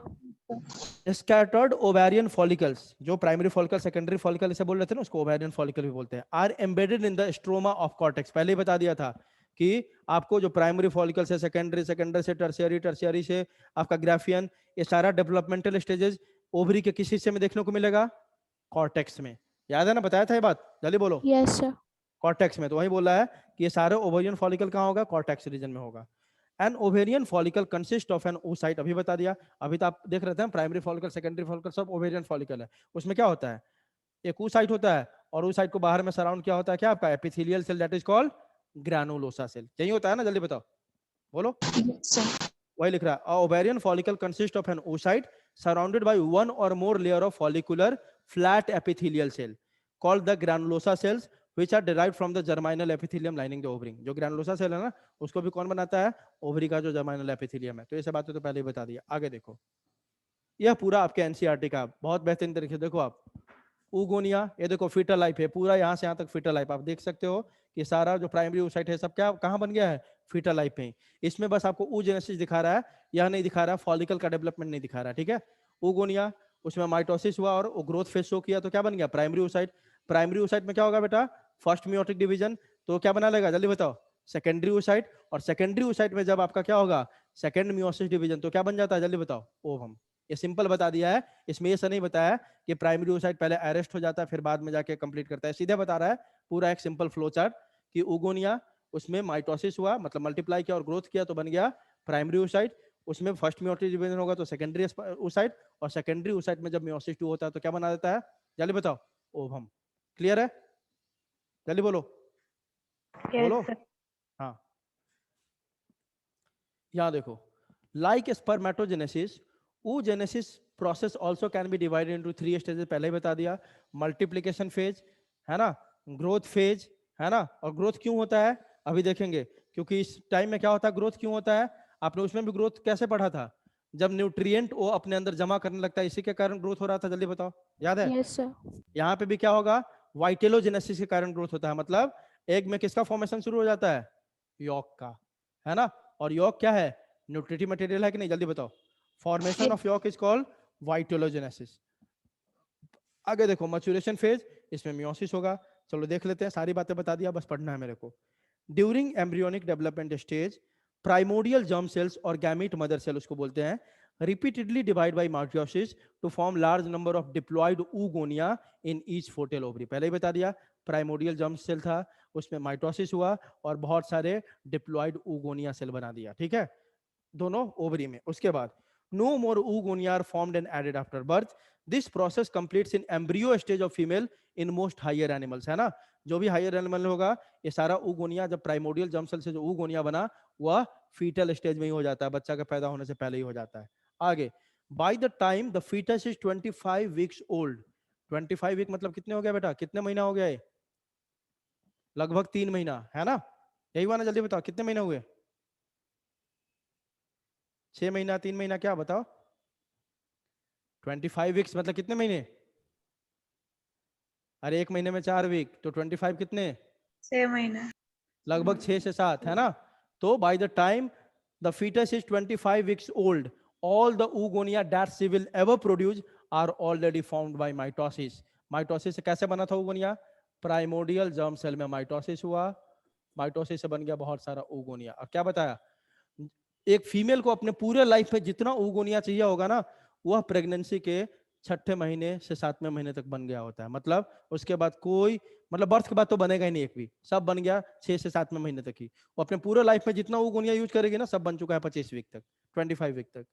scattered ovarian follicles, जो प्राइमरी फॉलिकल सेकेंडरी फॉलिकल इसे बोल रहे थे ना, उसको ओवेरियन फॉलिकल भी बोलते हैं, are embedded in the stroma of cortex. पहले ही बता दिया था कि आपको जो प्राइमरी फॉलिकल से सेकेंडरी, सेकेंडरी से टर्शियरी, टर्शियरी से आपका ग्राफियन, ये सारा डेवलपमेंटल स्टेजेस ओवरी के किस हिस्से में देखने को मिलेगा? कॉर्टेक्स में। याद है ना, बताया था ये बात? जल्दी बोलो। yes sir, कॉर्टेक्स में। तो वही बोला है कि ये सारे ओवेरियन फॉलिकल कहाँ होगा? कॉर्टेक्स रीजन में होगा। An ovarian follicle consist of an oocyte, अभी बता दिया। अभी तो आप देख रहे थे प्राइमरी फॉलिकल, सेकेंडरी फॉलिकल सब ओवेरियन फॉलिकल है। उसमें क्या होता है? एक oocyte होता है, और oocyte को बाहर में सराउंड क्या होता है? क्या आपका? Epithelial cell, that is called granulosa cell. यही होता है ना? जल्दी बताओ, बोलो। Yes, sir. वही लिख रहा है, ovarian follicle consist of an oocyte surrounded by one or more layer of follicular flat epithelial cell called the granulosa cells which are derived from the germinal epithelium lining the ovary। जो granulosa cell है ना, उसको भी कौन बनाता है? Ovary का जो जर्माइनल एपिथेलियम है। तो ये सब बातें तो पहले ही बता दिया। आगे देखो, यह पूरा आपके एनसीईआरटी का बहुत बेहतरीन तरीके से देखो आप। ऊगोनिया, ये देखो फीटल लाइफ है पूरा, यहाँ से यहाँ तक फीटल लाइफ आप देख सकते हो कि सारा जो प्राइमरी oocyte है सब क्या कहाँ बन गया है? फीटल लाइफ में। इसमें बस आपको oogenesis दिखा रहा है, यह नहीं दिखा रहा, फॉलिकल का डेवलपमेंट नहीं दिखा रहा है, ठीक है। ऊगोनिया, उसमें माइटोसिस हुआ और ग्रोथ फेज शो किया, तो क्या बन गया? Primary oocyte। प्राइमरी oocyte में क्या होगा बेटा? फर्स्ट मियोटिक डिवीजन, तो क्या बना लेगा? जल्दी बताओ। सेकेंडरी oocyte, और सेकेंडरी oocyte में जब आपका क्या होगा? सेकेंड मियोसिस डिवीजन, तो क्या बन जाता है? जल्दी बताओ। ओवम। ये सिंपल बता दिया है, इसमें ये नहीं बताया कि प्राइमरी oocyte पहले अरेस्ट हो जाता है फिर बाद में जाके कंप्लीट करता है। सीधे बता रहा है पूरा एक सिंपल फ्लो चार्ट कि ऊगोनिया, उसमें माइटोसिस हुआ मतलब मल्टीप्लाई किया और ग्रोथ किया तो बन गया प्राइमरी oocyte। उसमें फर्स्ट मियोटिक डिवीजन होगा तो सेकेंडरी oocyte, और सेकेंडरी oocyte में जब मियोसिस 2 होता है तो क्या बना देता है? जल्दी बताओ। ओवम। क्लियर है? जल्दी बोलो। बोलो। Yes, sir. हाँ, यहाँ देखो, like spermatogenesis, oogenesis process also can be divided into 3 stages, पहले ही बता दिया। मल्टीप्लिकेशन फेज है ना, ग्रोथ फेज है ना, और ग्रोथ क्यों होता है अभी देखेंगे, क्योंकि इस टाइम में क्या होता है, ग्रोथ क्यों होता है। आपने उसमें भी ग्रोथ कैसे पढ़ा था? जब न्यूट्रिएंट वो अपने अंदर जमा करने लगता है, इसी के कारण ग्रोथ हो रहा था। जल्दी बताओ, याद है? Yes, sir. यहाँ पे भी क्या होगा? वाइटेलोजेनेसिस के कारण ग्रोथ होता है, मतलब एग में किसका फॉर्मेशन शुरू हो जाता है? यॉक का, है ना। और यॉक क्या है? न्यूट्रिटिव मटेरियल है कि नहीं? जल्दी बताओ। Formation of yolk is called vitellogenesis. आगे देखो, मैच्योरेशन फेज, इसमें मियोसिस होगा। चलो देख लेते हैं, सारी बातें बता दिया, बस पढ़ना है मेरे को। During embryonic development stage, primordial germ cells और गैमीट मदर सेल उसको बोलते हैं, repeatedly divide by meiosis to form large number of diploid oogonia in each fertile ovary। पहले ही बता दिया, प्राइमोडियल जर्म सेल था, उसमें माइटोसिस हुआ और बहुत सारे डिप्लॉइड oogonia सेल बना दिया, ठीक है, दोनों ओवरी में। उसके बाद no more oogonia are formed and added after birth। this process completes in embryo stage of female in most higher animals, है ना। जो भी हायर एनिमल होगा, ये सारा oogonia जब प्राइमोडियल जर्म सेल से जो oogonia बना वह फीटल स्टेज में ही हो जाता है, बच्चा के पैदा होने से पहले ही हो जाता है। आगे, by the time the foetus is 25 weeks old. 25 week मतलब कितने हो गया बेटा? कितने महीना हो गया? लगभग 3 महीना, है ना। यही हुआ ना? जल्दी बताओ, कितने महीने हुए? 6 महीना, 3 महीना, क्या बताओ? 25 वीक्स मतलब कितने महीने? अरे 1 महीने में 4 वीक, तो 25 कितने? 6 महीने। लगभग 6 से 7, है ना। तो by the time the foetus is 25 weeks old, all the oogonia that she will ever produce are already formed by mitosis। Mitosis से कैसे बना था oogonia? प्राइमोडियल जर्म सेल में माइटोसिस हुआ, माइटोसिस से बन गया बहुत सारा oogonia। अब क्या बताया, एक फीमेल को अपने पूरे लाइफ में जितना oogonia चाहिए होगा ना, वह प्रेगनेंसी के 6ठे महीने से 7वें महीने तक बन गया होता है। मतलब उसके बाद कोई, मतलब बर्थ के बाद तो बनेगा ही नहीं एक भी, सब बन गया 6 से 7वें महीने तक ही। वो अपने पूरे लाइफ में जितना oogonia यूज करेगी ना, सब बन चुका है 25 वीक तक, 25 वीक तक।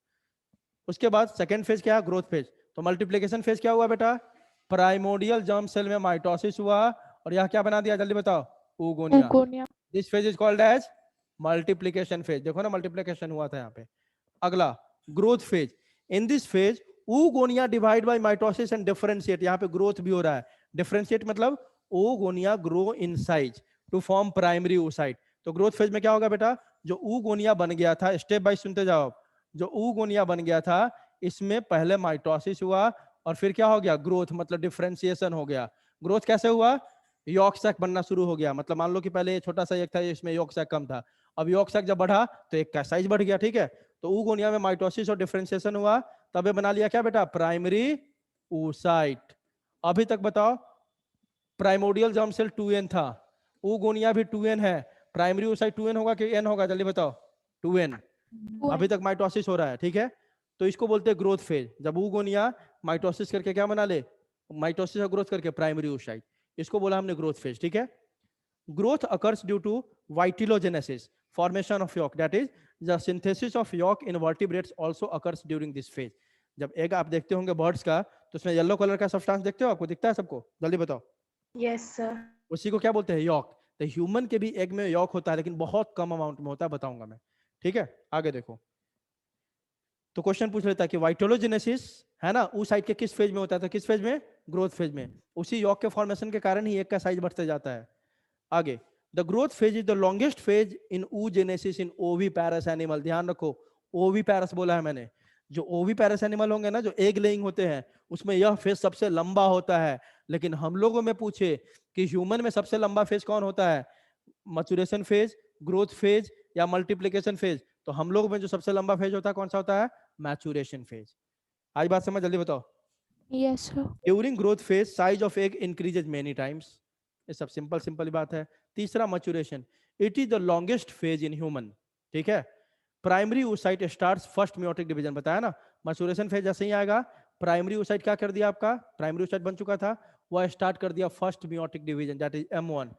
उसके बाद सेकेंड फेज क्या है? Growth phase. तो मल्टीप्लिकेशन फेज क्या हुआ बेटा? प्राइमोडियल जर्म सेल में माइटोसिस हुआ और यह क्या बना दिया? जल्दी बताओ। oogonia। Oogonia. This phase is called as multiplication phase. देखो ना, मल्टीप्लिकेशन हुआ था यहाँ पे। अगला, growth phase. In this phase oogonia divide by mitosis and differentiate. यहाँ पे ग्रोथ भी हो रहा है। डिफरेंशिएट मतलब oogonia grow in size to form primary oocyte। तो ग्रोथ फेज में क्या होगा बेटा? जो oogonia बन गया था, स्टेप बाय सुनते जाओ, जो oogonia बन गया था इसमें पहले माइटोसिस हुआ और फिर क्या हो गया? ग्रोथ, मतलब डिफरेंशिएशन हो गया। ग्रोथ कैसे हुआ? यॉक सैक बनना शुरू हो गया। मतलब मान लो कि पहले छोटा सा एक था, इसमें यॉक सैक कम था, अब यॉक सैक जब बढ़ा तो एक का साइज बढ़ गया, ठीक है। तो oogonia में माइटोसिस और डिफरेंशिएशन हुआ, तब ये बना लिया क्या बेटा? Primary oocyte। अभी तक बताओ, प्राइमोडियल जर्म सेल 2n था, oogonia भी 2n है, प्राइमरी oocyte 2n होगा कि n होगा? जल्दी बताओ। 2n। अभी तक माइटोसिस हो रहा है, ठीक है। तो इसको बोलते हैं ग्रोथ फेज। जब oogonia माइटोसिस करके क्या बना ले? माइटोसिस और ग्रोथ करके प्राइमरी oocyte, इसको बोला हमने ग्रोथ फेज, ठीक है। Growth occurs due to vitellogenesis, formation of yolk, that is the synthesis of yolk in vertebrates also occurs during this phase. जब एग आप देखते होंगे बर्ड्स का, तो उसमें येलो कलर का सब्सटेंस देखते हो, आपको दिखता है सबको? जल्दी बताओ। Yes, sir. उसी को क्या बोलते हैं? यॉक। तो ह्यूमन के भी एग में यॉक होता है, लेकिन बहुत कम अमाउंट में होता है, बताऊंगा मैं, ठीक है। आगे देखो, तो क्वेश्चन पूछ लेता है कि वाइटोलोजेनेसिस है ना उस साइड के किस फेज में होता है, तो किस फेज में, ग्रोथ फेज में। उसी यॉक के फॉर्मेशन के कारण ही एक का साइज बढ़ते जाता है। आगे, the growth phase is the longest phase in oogenesis in oviparous animal. ध्यान रखो, ओविपैरस बोला है मैंने। जो ओविपैरस एनिमल होंगे ना, जो एग लेइंग होते हैं, उसमें यह फेज सबसे लंबा होता है। लेकिन हम लोगों में पूछे कि ह्यूमन में सबसे लंबा फेज कौन होता है, मैच्योरेशन फेज, ग्रोथ फेज या मल्टीप्लिकेशन फेज, तो हम लोग में जो सबसे लंबा फेज होता है कौन सा होता है, मैच्योरेशन फेज। आज बात समझ, जल्दी बताओ। Yes, sir. During growth phase size of egg increases many times. ये सब सिंपल सिंपल बात है। तीसरा maturation, it is the longest phase in human. ठीक है, primary oocyte starts first meiotic division, बताया ना। मैच्योरेशन फेज जैसे ही आएगा, प्राइमरी oocyte क्या कर दिया, आपका प्राइमरी oocyte बन चुका था, वह स्टार्ट कर दिया first meiotic division, that is M1।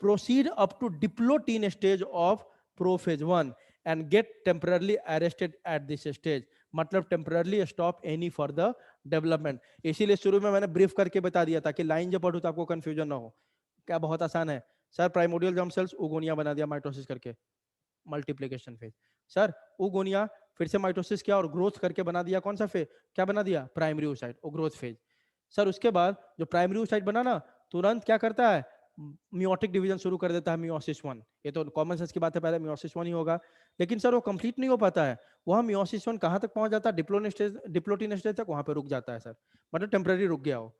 proceed up to diplotin stage of prophase 1 and get temporarily arrested at this stage, मतलब temporarily stop any further development। इसीलिए शुरू में मैंने ब्रीफ करके बता दिया था कि लाइन जब पढ़ूं तो आपको कंफ्यूजन ना हो। क्या बहुत आसान है सर, प्राइमोडियल जर्म सेल्स उगोनिया बना दिया माइटोसिस करके, मल्टीप्लिकेशन फेज। सर उगोनिया फिर से माइटोसिस किया और ग्रोथ करके बना दिया, कौन सा फेज, क्या बना दिया, प्राइमरी oocyte, वो ग्रोथ फेज। सर उसके बाद जो प्राइमरी oocyte बना ना, तुरंत क्या करता है, मियोटिक डिवीजन शुरू कर देता है, मियोसिस 1। ये तो कॉमन सेंस की बात है, पहले मियोसिस 1 ही होगा। लेकिन सर वो कंप्लीट नहीं हो पाता है, वह मियोसिस 1 कहां तक पहुंच जाता है, डिप्लोटिन स्टेज तक, वहां पे रुक जाता है सर, मतलब टेम्पररी रुक गया हो।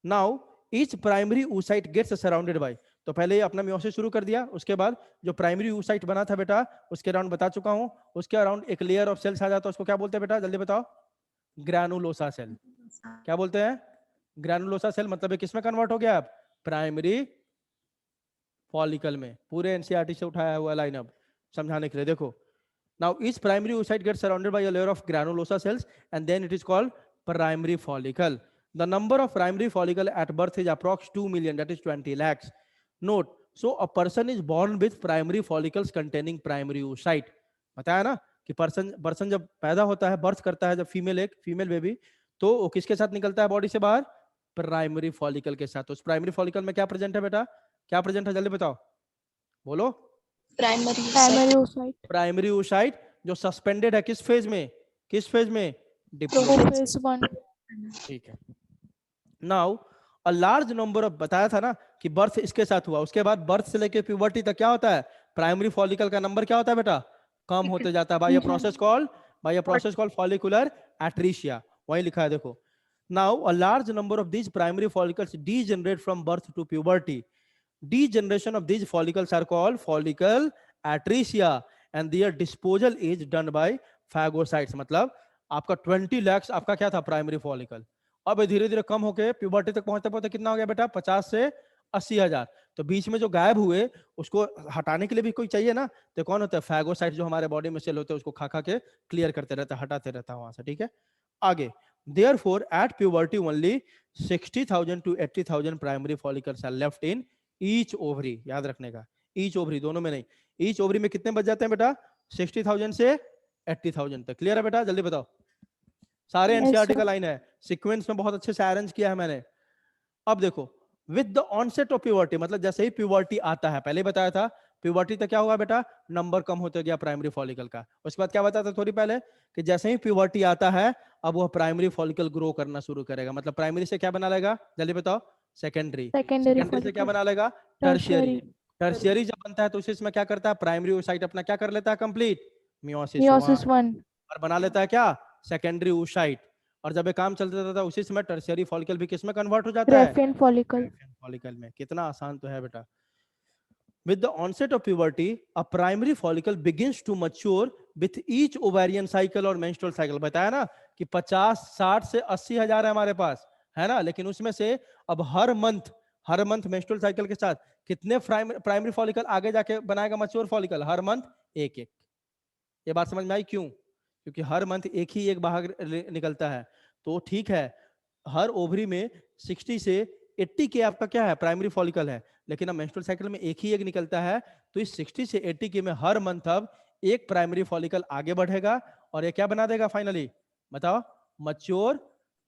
Now each primary oocyte gets surrounded by, तो पहले ये अपना मियोसिस शुरू कर दिया, उसके बाद जो प्राइमरी oocyte बना था बेटा, उसके अराउंड बता चुका हूं, उसके अराउंड एक लेयर ऑफ सेल्स आ जाता है, उसको क्या बोलते हैं बेटा, जल्दी बताओ, ग्रैनुलोसा सेल। क्या बोलते हैं, ग्रैनुलोसा सेल। मतलब किसमें कन्वर्ट हो गया, आप प्राइमरी फॉलिकल में। पूरे एनसीईआरटी से उठाया हुआ लाइन अब समझाने के लिए, देखो। नाउ इस primary oocyte gets surrounded by a layer of granulosa cells and then it is called primary follicle. The number of primary follicle at birth is approx 2 million, that is 20 lakhs. Note, so a person is born with primary follicles containing primary oocyte। बताया ना कि person जब पैदा होता है, birth करता है, जब फीमेल बेबी, तो वो किसके साथ निकलता है बॉडी से बाहर, प्राइमरी फॉलिकल के साथ। उस प्राइमरी फॉलिकल में क्या प्रेजेंट है बेटा, क्या प्रेजेंट है, जल्दी बताओ, बोलो। Primary oocyte. प्राइमरी oocyte जो सस्पेंडेड है किस फेज में, किस फेज में, डिप्लोटिन। Prophase 1. ठीक है। Now a large number of, बताया था ना कि बर्थ इसके साथ हुआ, उसके बाद बर्थ से लेके प्यूबर्टी तक क्या होता है, प्राइमरी फॉलिकल का नंबर क्या होता है बेटा, कम होते जाता है। By a process called follicular atresia, वही लिखा है देखो। Now a large number of these primary follicles degenerate from birth to puberty. Degeneration of these follicles are called follicle atresia and their disposal is done by phagocytes। मतलब आपका 20 lakhs आपका क्या था, primary follicle, अब धीरे धीरे कम होके puberty तक पहुंचते पहुंचते कितना हो गया बेटा, 50 से 80,000। तो बीच में जो गायब हुए उसको हटाने के लिए भी कोई चाहिए ना, तो कौन होता है, फैगोसाइट, जो हमारे बॉडी में सेल होते हैं उसको खा खा के क्लियर करते रहता है, हटाते रहता है वहां से। ठीक है, आगे, therefore at puberty only 60,000 to 80,000 primary follicles are left in each ovary. याद रखने का, ईच ओवरी, दोनों में नहीं, ईच ओवरी में कितने बच जाते हैं बेटा, 60,000 से 80,000 तक। क्लियर है बेटा, जल्दी बताओ। सारे एनसीईआरटी का लाइन है, सीक्वेंस में बहुत अच्छे से अरेंज किया है मैंने। अब देखो, with the onset of puberty, मतलब जैसे ही प्यूबर्टी आता है, पहले बताया था प्यूबर्टी तक क्या हुआ बेटा, नंबर कम होते गया प्राइमरी फॉलिकल का। उसके बाद क्या बताया था थोड़ी पहले, कि जैसे ही प्यूबर्टी आता है, अब वह प्राइमरी फॉलिकल ग्रो करना शुरू करेगा। मतलब प्राइमरी से क्या बना लेगा, जल्दी बताओ, सेकेंडरी से क्या बना लेगा, टर्शियरी। टर्शियरी जब बनता है तो उसी में क्या करता है, प्राइमरी oocyte अपना क्या कर लेता है, कंप्लीट मियोसिस 1 और बना लेता है क्या, सेकेंडरी oocyte। और जब ये काम चलता रहता है उसी समय टर्शियरी फॉलिकल भी किसमें कन्वर्ट हो जाता है, Graphene follicle. फॉलिकल में। कितना आसान तो है बेटा। With the onset of puberty, a primary follicle begins to mature with each ovarian cycle और menstrual cycle। बताया ना कि 50, 60 से 80,000 है हमारे पास, है ना। लेकिन उसमें से अब हर मंथ मेंस्ट्रुअल साइकिल के साथ कितने प्राइमरी फॉलिकल आगे जाके बनाएगा मैच्योर फॉलिकल, हर मंथ एक एक। ये बात समझ में आई क्यों, क्योंकि हर मंथ एक ही एक बाहर निकलता है। तो ठीक है, हर ओवरी में 60 से 80 के आपका क्या है, प्राइमरी फॉलिकल है, लेकिन अब मेंस्ट्रुअल साइकिल में एक ही एक निकलता है। तो इस 60 से 80 के में हर मंथ अब एक प्राइमरी फॉलिकल आगे बढ़ेगा और ये क्या बना देगा फाइनली, बताओ, मैच्योर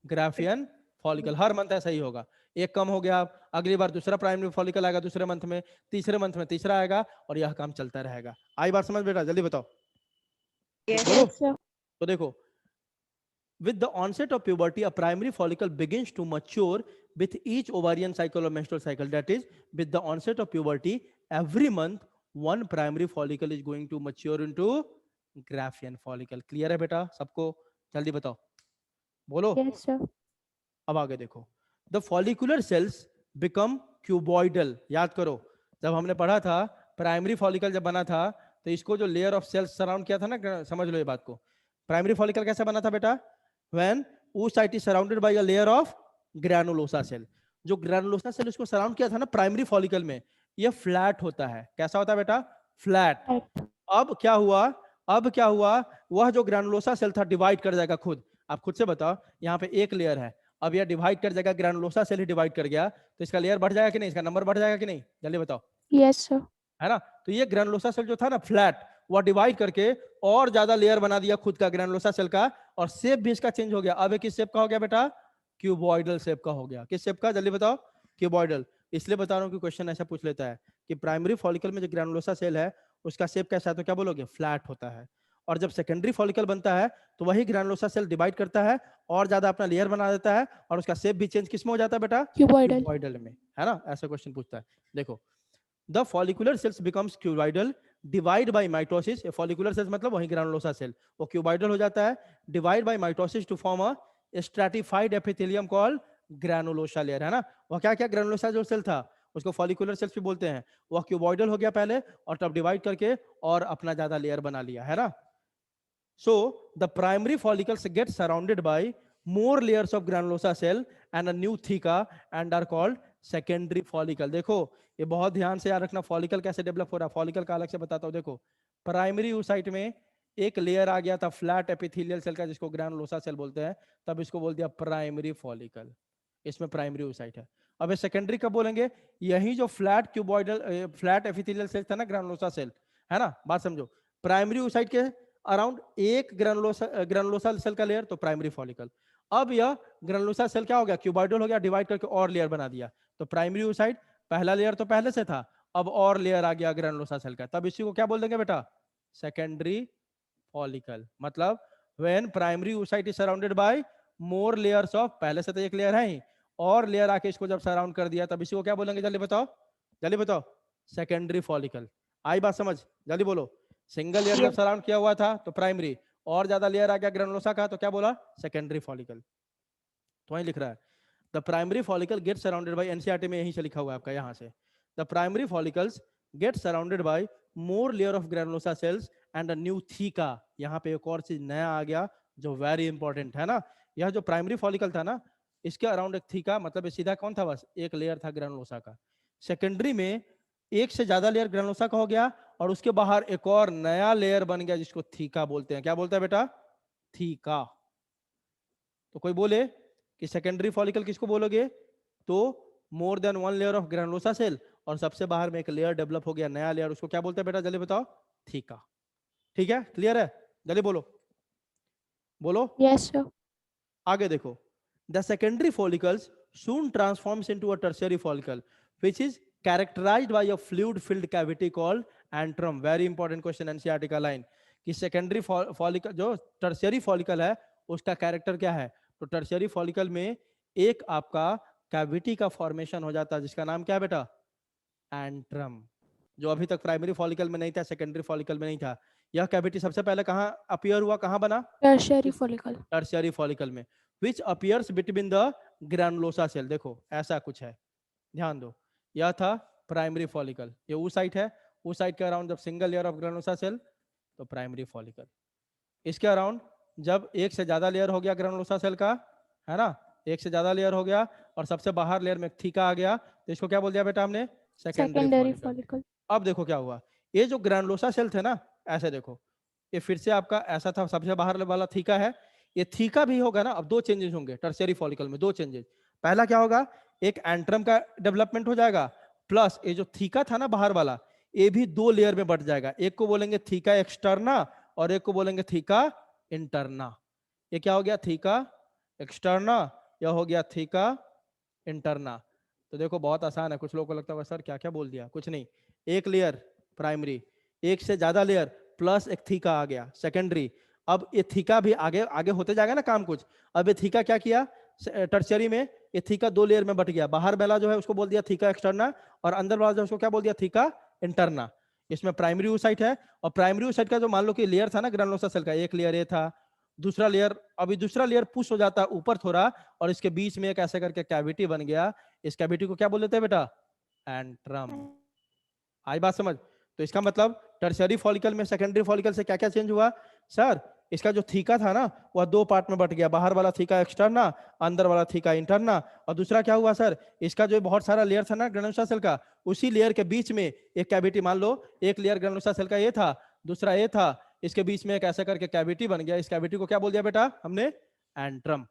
ग्राफियन फॉलिकल। हर मंथ ऐसा ही होगा, एक कम हो गया, अगली बार दूसरा प्राइमरी फॉलिकल आएगा दूसरे मंथ में, तीसरे मंथ में तीसरा आएगा, और यह काम चलता रहेगा। आई बात समझ बेटा, जल्दी बताओ। Yes, बोलो। sir. तो देखो, With the onset of puberty, a primary follicle begins to mature with each ovarian cycle or menstrual cycle. That is, with the onset of puberty, every month one primary follicle is going to mature into Graafian follicle. Clear है बेटा सबको? जल्दी बताओ, बोलो. Yes, sir. अब आगे देखो. The follicular cells become cuboidal. याद करो, जब हमने पढ़ा था प्राइमरी फॉलिकल जब बना था तो इसको जो लेयर ऑफ सेल्स सराउंड किया था ना, समझ लो ये बात को. प्राइमरी फॉलिकल कैसे बना था बेटा? When oocyte is surrounded by a layer of granulosa cell. जो granulosa cell इसको सराउंड किया था ना प्राइमरी फॉलिकल में, ये फ्लैट होता है. कैसा होता है बेटा? फ्लैट. Right. अब क्या हुआ? वह जो ग्रैनुलोसा सेल था डिवाइड कर जाएगा खुद. आप खुद से बताओ, यहाँ पे एक लेयर है, अब यह डिवाइड कर जाएगा, ग्रैनुलोसा सेल ही डिवाइड कर गया, तो इसका लेयर बढ़ जाएगा कि नहीं? इसका नंबर बढ़ जाएगा कि नहीं? जल्दी बताओ. Yes, sir. है ना? तो ये ग्रैनुलोसा सेल जो था ना फ्लैट, वह डिवाइड करके और ज्यादा लेयर बना दिया खुद का ग्रैनुलोसा सेल का, और शेप भी इसका चेंज हो गया. अब ये किस शेप का हो गया बेटा? क्यूबॉइडल शेप का हो गया. किस शेप का? जल्दी बताओ. क्यूबॉइडल. इसलिए बता रहा हूँ कि क्वेश्चन ऐसा पूछ लेता है कि प्राइमरी फॉलिकल में जो ग्रैनुलोसा सेल है उसका शेप कैसा है, तो क्या बोलोगे? फ्लैट होता है. और जब सेकेंडरी फॉलिकल बनता है तो वही ग्रैनुलोसा सेल डिवाइड करता है और ज्यादा अपना लेयर बना देता है, और उसका शेप भी चेंज किस में हो जाता है बेटा? Cuboidal. क्यूबॉइडल में. है ना? ऐसा क्वेश्चन पूछता है. देखो, the follicular cells becomes cuboidal, divide by mitosis. follicular cells मतलब वही granulosa cell, वो cuboidal हो जाता है, divide by mitosis to form a stratified epithelium called granulosa layer. है ना? वह क्या क्या granulosa जो सेल था उसको follicular cells भी बोलते हैं. वह cuboidal हो गया पहले और तब डिवाइड करके और अपना ज्यादा लेयर बना लिया. है ना? So the primary follicles get surrounded by more layers of granulosa cell and a new theca and are called secondary follicle. देखो ये बहुत ध्यान से याद रखना, फॉलिकल कैसे डेवलप हो रहा है. फॉलिकल का अलग से बताता हूँ. देखो, प्राइमरी oocyte में एक लेयर आ गया था फ्लैट एपिथेलियल सेल का जिसको ग्रैनुलोसा सेल बोलते हैं, तब इसको बोल दिया प्राइमरी फॉलिकल. इसमें प्राइमरी oocyte है. अब ये सेकेंडरी कब बोलेंगे? यही जो flat cuboidal flat epithelial cell था ना ग्रैनुलोसा सेल, है ना? बात समझो. प्राइमरी oocyte के अराउंड एक ग्रैनुलोसा सेल का लेयर तो प्राइमरी फॉलिकल. अब यह ग्रैनुलोसा सेल क्या हो गया? क्यूबॉइडल हो गया, डिवाइड करके और लेयर बना दिया. तो प्राइमरी oocyte पहला लेयर तो पहले से था, अब और लेयर आ गया ग्रैनुलोसा सेल का, तब इसी को क्या बोल देंगे बेटा? Secondary follicle. मतलब when primary oocyte is surrounded by more layers of, पहले से तो एक लेयर है ही, और लेयर आके इसको जब सराउंड कर दिया तब इसी को क्या बोलेंगे? जल्दी बताओ. Secondary follicle. आई बात समझ? जल्दी बोलो. सिंगल लेयर जब सराउंड किया हुआ था तो प्राइमरी, और ज्यादा लेयर आ गया ग्रैनुलोसा का तो क्या बोला? Secondary follicle. तो वहीं लिख रहा है the primary follicle get surrounded by, NCERT में यहीं से लिखा हुआ है आपका, यहाँ से. The primary follicles get surrounded by more layer of granulosa cells and a new theca. यहाँ पे एक और चीज नया आ गया जो वेरी इंपॉर्टेंट है ना. यह जो प्राइमरी फॉलिकल था ना, इसके अराउंड एक थीका, मतलब सीधा कौन था? बस एक लेयर था ग्रैनुलोसा का. सेकेंडरी में एक से ज्यादा लेयर ग्रैनुलोसा का हो गया और उसके बाहर एक और नया लेयर बन गया जिसको थीका बोलते हैं. क्या बोलता है बेटा? थीका. तो कोई बोले कि सेकेंडरी फॉलिकल किसको बोलोगे? तो more than one layer of granulosa cell और सबसे बाहर में एक लेयर डेवलप हो गया, नया लेयर, उसको क्या बोलते हैं बेटा? जल्दी बताओ. थीका. ठीक है? क्लियर है? जल्दी बोलो. Yes, sir. आगे देखो. The secondary follicles soon transforms into a tertiary follicle which is characterized by a fluid filled cavity called antrum. Very important question NCERT का लाइन कि सेकेंडरी फॉलिकल जो टर्शियरी फॉलिकल है उसका कैरेक्टर क्या है? तो टर्शियरी फॉलिकल में एक आपका कैविटी का फॉर्मेशन हो जाता है जिसका नाम क्या है बेटा? एंट्रम. जो अभी तक प्राइमरी फॉलिकल में नहीं था, सेकेंडरी फॉलिकल में नहीं था. यह कैविटी सबसे पहले कहाँ अपीयर हुआ, कहाँ बना? Tertiary follicle. टर्शियरी फॉलिकल में, which appears between the granulosa cell. देखो ऐसा कुछ है, ध्यान दो. यह था प्राइमरी फॉलिकल, ये oocyte है. oocyte के अराउंड जब single layer of granulosa cell तो प्राइमरी फॉलिकल. इसके अराउंड जब एक से ज्यादा लेयर हो गया ग्रैनुलोसा सेल का, है ना, एक से ज्यादा लेयर हो गया और सबसे बाहर लेयर में थीका आ गया, तो इसको क्या बोल दिया बेटा हमने? Secondary follicle. अब देखो क्या हुआ. ये जो ग्रैनुलोसा सेल थे ना, ऐसे देखो, ये फिर से आपका ऐसा था, सबसे बाहर वाला थीका है, ये थीका भी होगा ना. अब दो चेंजेस होंगे टर्शियरी फॉलिकल में, दो चेंजेस. पहला क्या होगा? एक एंट्रम का डेवलपमेंट हो जाएगा, प्लस ये जो थीका था ना बाहर वाला, ये भी दो लेयर में बढ़ जाएगा. एक को बोलेंगे थीका एक्सटर्ना और एक को बोलेंगे थीका इंटरना. ये क्या हो गया? थीका एक्सटर्ना, यह हो गया थीका इंटरना. तो देखो बहुत आसान है. कुछ लोगों को लगता है सर क्या क्या बोल दिया, कुछ नहीं. एक लेयर प्राइमरी, एक से ज्यादा लेयर प्लस एक थीका आ गया सेकेंडरी, अब ये थीका भी आगे आगे होते जाएगा ना काम कुछ। अब ये थीका क्या किया टर्शियरी में, ये थीका 2 लेयर में बट गया। बाहर वाला जो है उसको बोल दिया थीका एक्सटर्ना, और अंदर वाला जो उसको क्या बोल दिया थीका इंटरना। इसमें प्राइमरी oocyte है, और प्राइमरी oocyte का जो मान लो कि लेयर था ना ग्रैनुलोसा सेल का, एक लेयर ये था, दूसरा लेयर, अभी दूसरा लेयर पुश हो जाता है ऊपर थोड़ा, और इसके बीच में एक ऐसे करके कैविटी बन गया। इस कैविटी को क्या बोल देते हैं बेटा? एंट्रम। आई बात समझ? तो इसका मतलब टर्शियरी फॉलिकल में सेकेंडरी फॉलिकल से क्या क्या चेंज हुआ सर? इसका जो थीका था ना वह 2 पार्ट में बट गया, बाहर वाला थीका एक्सटर्ना, अंदर वाला थीका इंटरना। और दूसरा क्या हुआ सर, इसका जो बहुत सारा लेयर था ना ग्रैनुलोसा सेल का, उसी लेयर के बीच में एक कैविटी, मान लो एक लेयर ग्रैनुलोसा सेल का ये था, दूसरा ये था, इसके बीच में एक ऐसा करके कैविटी बन गया। इस कैविटी को क्या बोल दिया बेटा हमने? एंट्रम।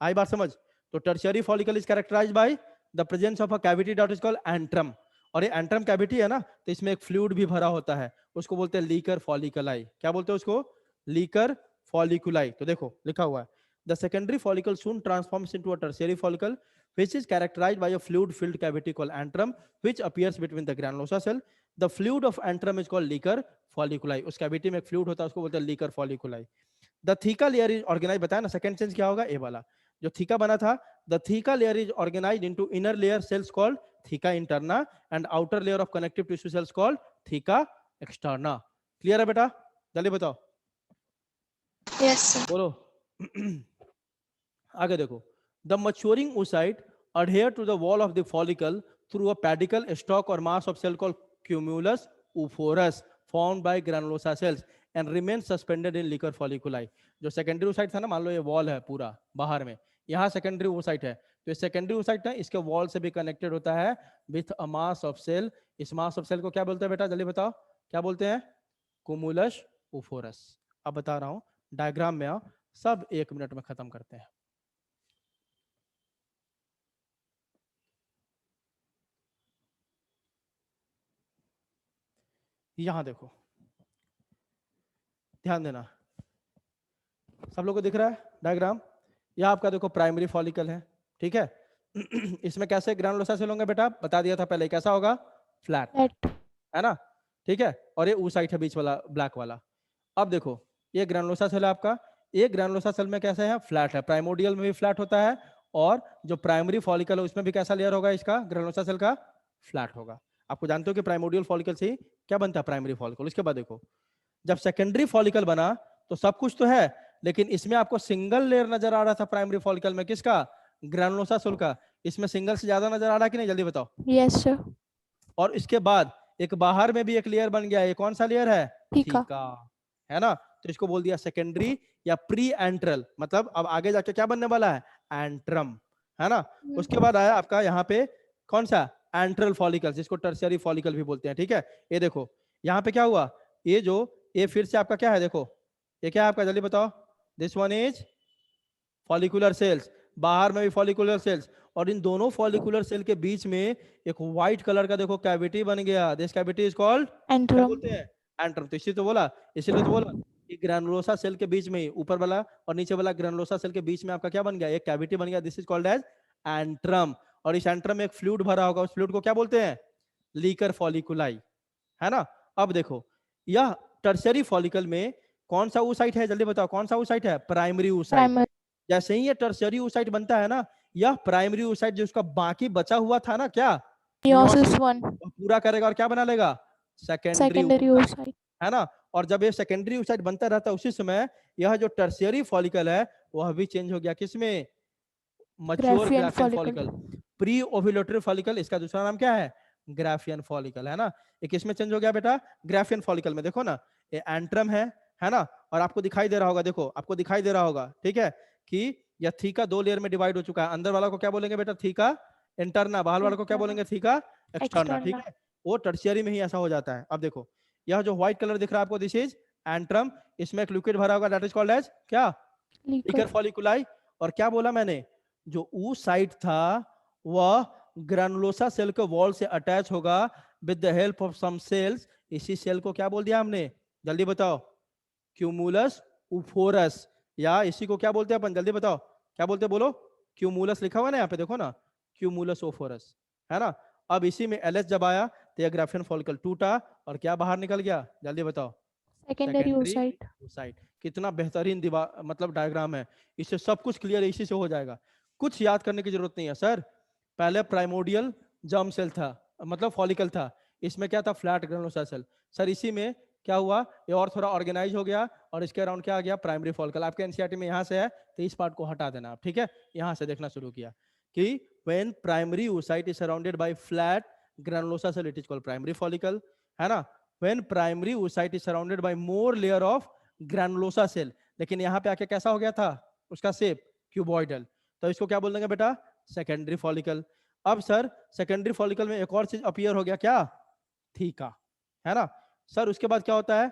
आई बात समझ? तो tertiary follicle is characterised by the presence of a cavity that is called antrum. और ये एंट्रम कैविटी है ना, तो इसमें एक फ्लूइड भी भरा होता है, उसको बोलते हैं लीकर फॉलिकुलाई। क्या बोलते हैं उसको? लीकर फॉलिकुलाई। तो देखो लिखा हुआ है the secondary follicle soon transforms into a tertiary follicle which is characterized by a fluid filled cavity called antrum which appears between the granulosa cell. The fluid of antrum is called Leaker folliculi. उस cavity में एक fluid होता है उसको बोलते हैं liquor folliculi. The theca layer is organise, बताया ना सेकंड चेंज क्या होगा? ए वाला जो थीका बना था, the theca layer is organised into inner layer cells called theca interna and outer layer of connective tissue cells called theca externa. Clear है बेटा? जल्दी बताओ। Yes, sir. बोलो। आगे देखो, the maturing oocyte adhere to the wall of the follicle through a pedicle, stalk or mass of cell called cumulus oophorus formed by granulosa cells and remain suspended in Leaker folliculi. जो secondary oocyte था ना, मान लो ये wall है पूरा बाहर में, यहाँ सेकेंडरी oocyte है, तो ये सेकेंडरी oocyte है, इसके वॉल से भी कनेक्टेड होता है with a mass of cell. इस मास ऑफ सेल को क्या बोलते हैं बेटा? जल्दी बताओ क्या बोलते हैं? cumulus oophorus। अब बता रहा हूँ, डायग्राम में आओ, सब 1 मिनट में खत्म करते हैं। यहां देखो, ध्यान देना, सब लोगों को दिख रहा है डायग्राम? यह आपका देखो प्राइमरी फॉलिकल है, ठीक है। इसमें कैसे ग्रैनुलोसा सेल होंगे बेटा? बता दिया था पहले, कैसा होगा? Flat, Flat. है ना? ठीक है, और ये oocyte है बीच वाला ब्लैक वाला। अब देखो ये ग्रैनुलोसा सेल है आपका, ये ग्रैनुलोसा सेल में कैसे है? फ्लैट है। प्राइमोडियल में भी फ्लैट होता है, और जो प्राइमरी फॉलिकल है उसमें भी कैसा लेयर होगा इसका ग्रैनुलोसा सेल का? फ्लैट होगा। आपको जानते हो कि प्राइमोडियल फॉलिकल से ही क्या बनता है? Primary follicle. इसके बाद देखो, जब सेकेंडरी फॉलिकल बना तो सब कुछ तो है, लेकिन इसमें आपको सिंगल लेयर नजर आ रहा था प्राइमरी फॉलिकल में, किसका? ग्रैनुलोसा सेल का। इसमें सिंगल से ज्यादा नजर आ रहा है कि नहीं? जल्दी बताओ। Yes, sir. और इसके बाद एक बाहर में भी एक लेयर बन गया, ये कौन सा लेयर है? थीका। थीका, है ना? तो इसको बोल दिया सेकेंडरी या प्री एंट्रल, मतलब अब आगे जाके क्या बनने वाला है? एंट्रम, है ना? उसके बाद आया आपका यहाँ पे कौन सा? एंट्रल फॉलिकल, जिसको टर्शियरी फॉलिकल भी बोलते हैं, ठीक है। ये देखो यहाँ पे क्या हुआ, ये फिर से आपका क्या है? देखो ये क्या है आपका? जल्दी बताओ। This one is follicular cells, बाहर में भी फॉलिकुलर सेल्स, और इन दोनों फॉलिकुलर सेल के बीच में एक व्हाइट कलर का देखो कैविटी बन गया। दिस कैविटी इज कॉल्ड, क्या Antrum. बोलते हैं? एंट्रम। तो इसीलिए तो बोला कि ग्रैनुलोसा सेल के बीच में, ऊपर वाला और नीचे वाला ग्रैनुलोसा सेल के बीच में आपका क्या बन गया? एक कैविटी बन गया। This is called as antrum. और इस एंट्रम में एक फ्लूइड भरा होगा, उस फ्लूइड को क्या बोलते हैं? लीकर फॉलिकुलाई, है ना? अब देखो यह टर्शियरी फॉलिकल में कौन सा oocyte है? जल्दी बताओ कौन सा oocyte है? Primary oocyte। Primary. जैसे ही ये टर्शियरी oocyte बनता है ना, यह प्राइमरी oocyte जो उसका बाकी बचा हुआ था ना, क्या Meiosis 1. वो पूरा करेगा और क्या बना लेगा? Secondary Secondary oocyte, oocyte. है ना? और जब ये सेकेंडरी oocyte बनता रहता है, उसी समय यह जो टर्शियरी फॉलिकल है वह भी चेंज हो गया। किसमें? Mature Graphian Graafian follicle. Follicle. Pre ovulatory follicle, इसका दूसरा नाम क्या है? ग्राफियन फॉलिकल, है ना? ये किसमें चेंज हो गया बेटा? ग्राफियन फॉलिकल में। देखो ना, ये एंट्रम है ना? और आपको दिखाई दे रहा होगा, देखो आपको दिखाई दे रहा होगा, ठीक है, कि यह थीका 2 लेयर में डिवाइड हो चुका है। अंदर वाला को क्या बोलेंगे बेटा? Theca interna. बाहर वाला को क्या बोलेंगे? थीका एक्सटर्ना, ठीक है। वो टर्शियरी में ही ऐसा हो जाता है। अब देखो यह जो व्हाइट कलर दिख रहा है आपको, दिस इज एंट्रम। इसमें एक लिक्विड भरा होगा, दैट इज कॉल्ड एज क्या? Liquor Leaker. फॉलिकुलाई। और क्या बोला मैंने? जो oocyte था वह ग्रैनुलोसा सेल के वॉल से अटैच होगा with the help of some cells. इसी सेल को क्या बोल दिया हमने? जल्दी बताओ। क्यूमुलस oophorus, या इसी को क्या बोलते हैं अपन? जल्दी बताओ क्या बोलते हैं? बोलो। क्यूमुलस लिखा हुआ है ना यहाँ पे, देखो ना, क्यूमुलस oophorus, है ना? अब इसी में LS जब आया तो यह ग्राफियन फॉलिकल टूटा और क्या बाहर निकल गया? जल्दी बताओ। Secondary oocyte. oocyte। कितना बेहतरीन मतलब डायग्राम है, इससे सब कुछ क्लियर इसी से हो जाएगा, कुछ याद करने की जरूरत नहीं है सर। पहले प्राइमोडियल जर्म सेल था, मतलब फॉलिकल था, इसमें क्या था, फ्लैट ग्रेनुलोसा सेल। सर इसी में क्या हुआ, ये और थोड़ा ऑर्गेनाइज हो गया और इसके अराउंड क्या आ गया, प्राइमरी फॉलिकल। आपके एनसीईआरटी में यहाँ से है तो इस पार्ट को हटा देना आप, ठीक है। यहाँ से देखना शुरू किया कि when primary oocyte is surrounded by flat granulosa cell it is called primary follicle, है ना। When primary oocyte is surrounded by more layer of granulosa cell, लेकिन यहाँ पे आके कैसा हो गया था उसका शेप, क्यूबॉइडल, तो इसको क्या बोल देंगे बेटा, सेकेंडरी फॉलिकल। अब सर सेकेंडरी फॉलिकल में एक और चीज अपीयर हो गया, क्या, थीका, है ना। सर उसके बाद क्या होता है,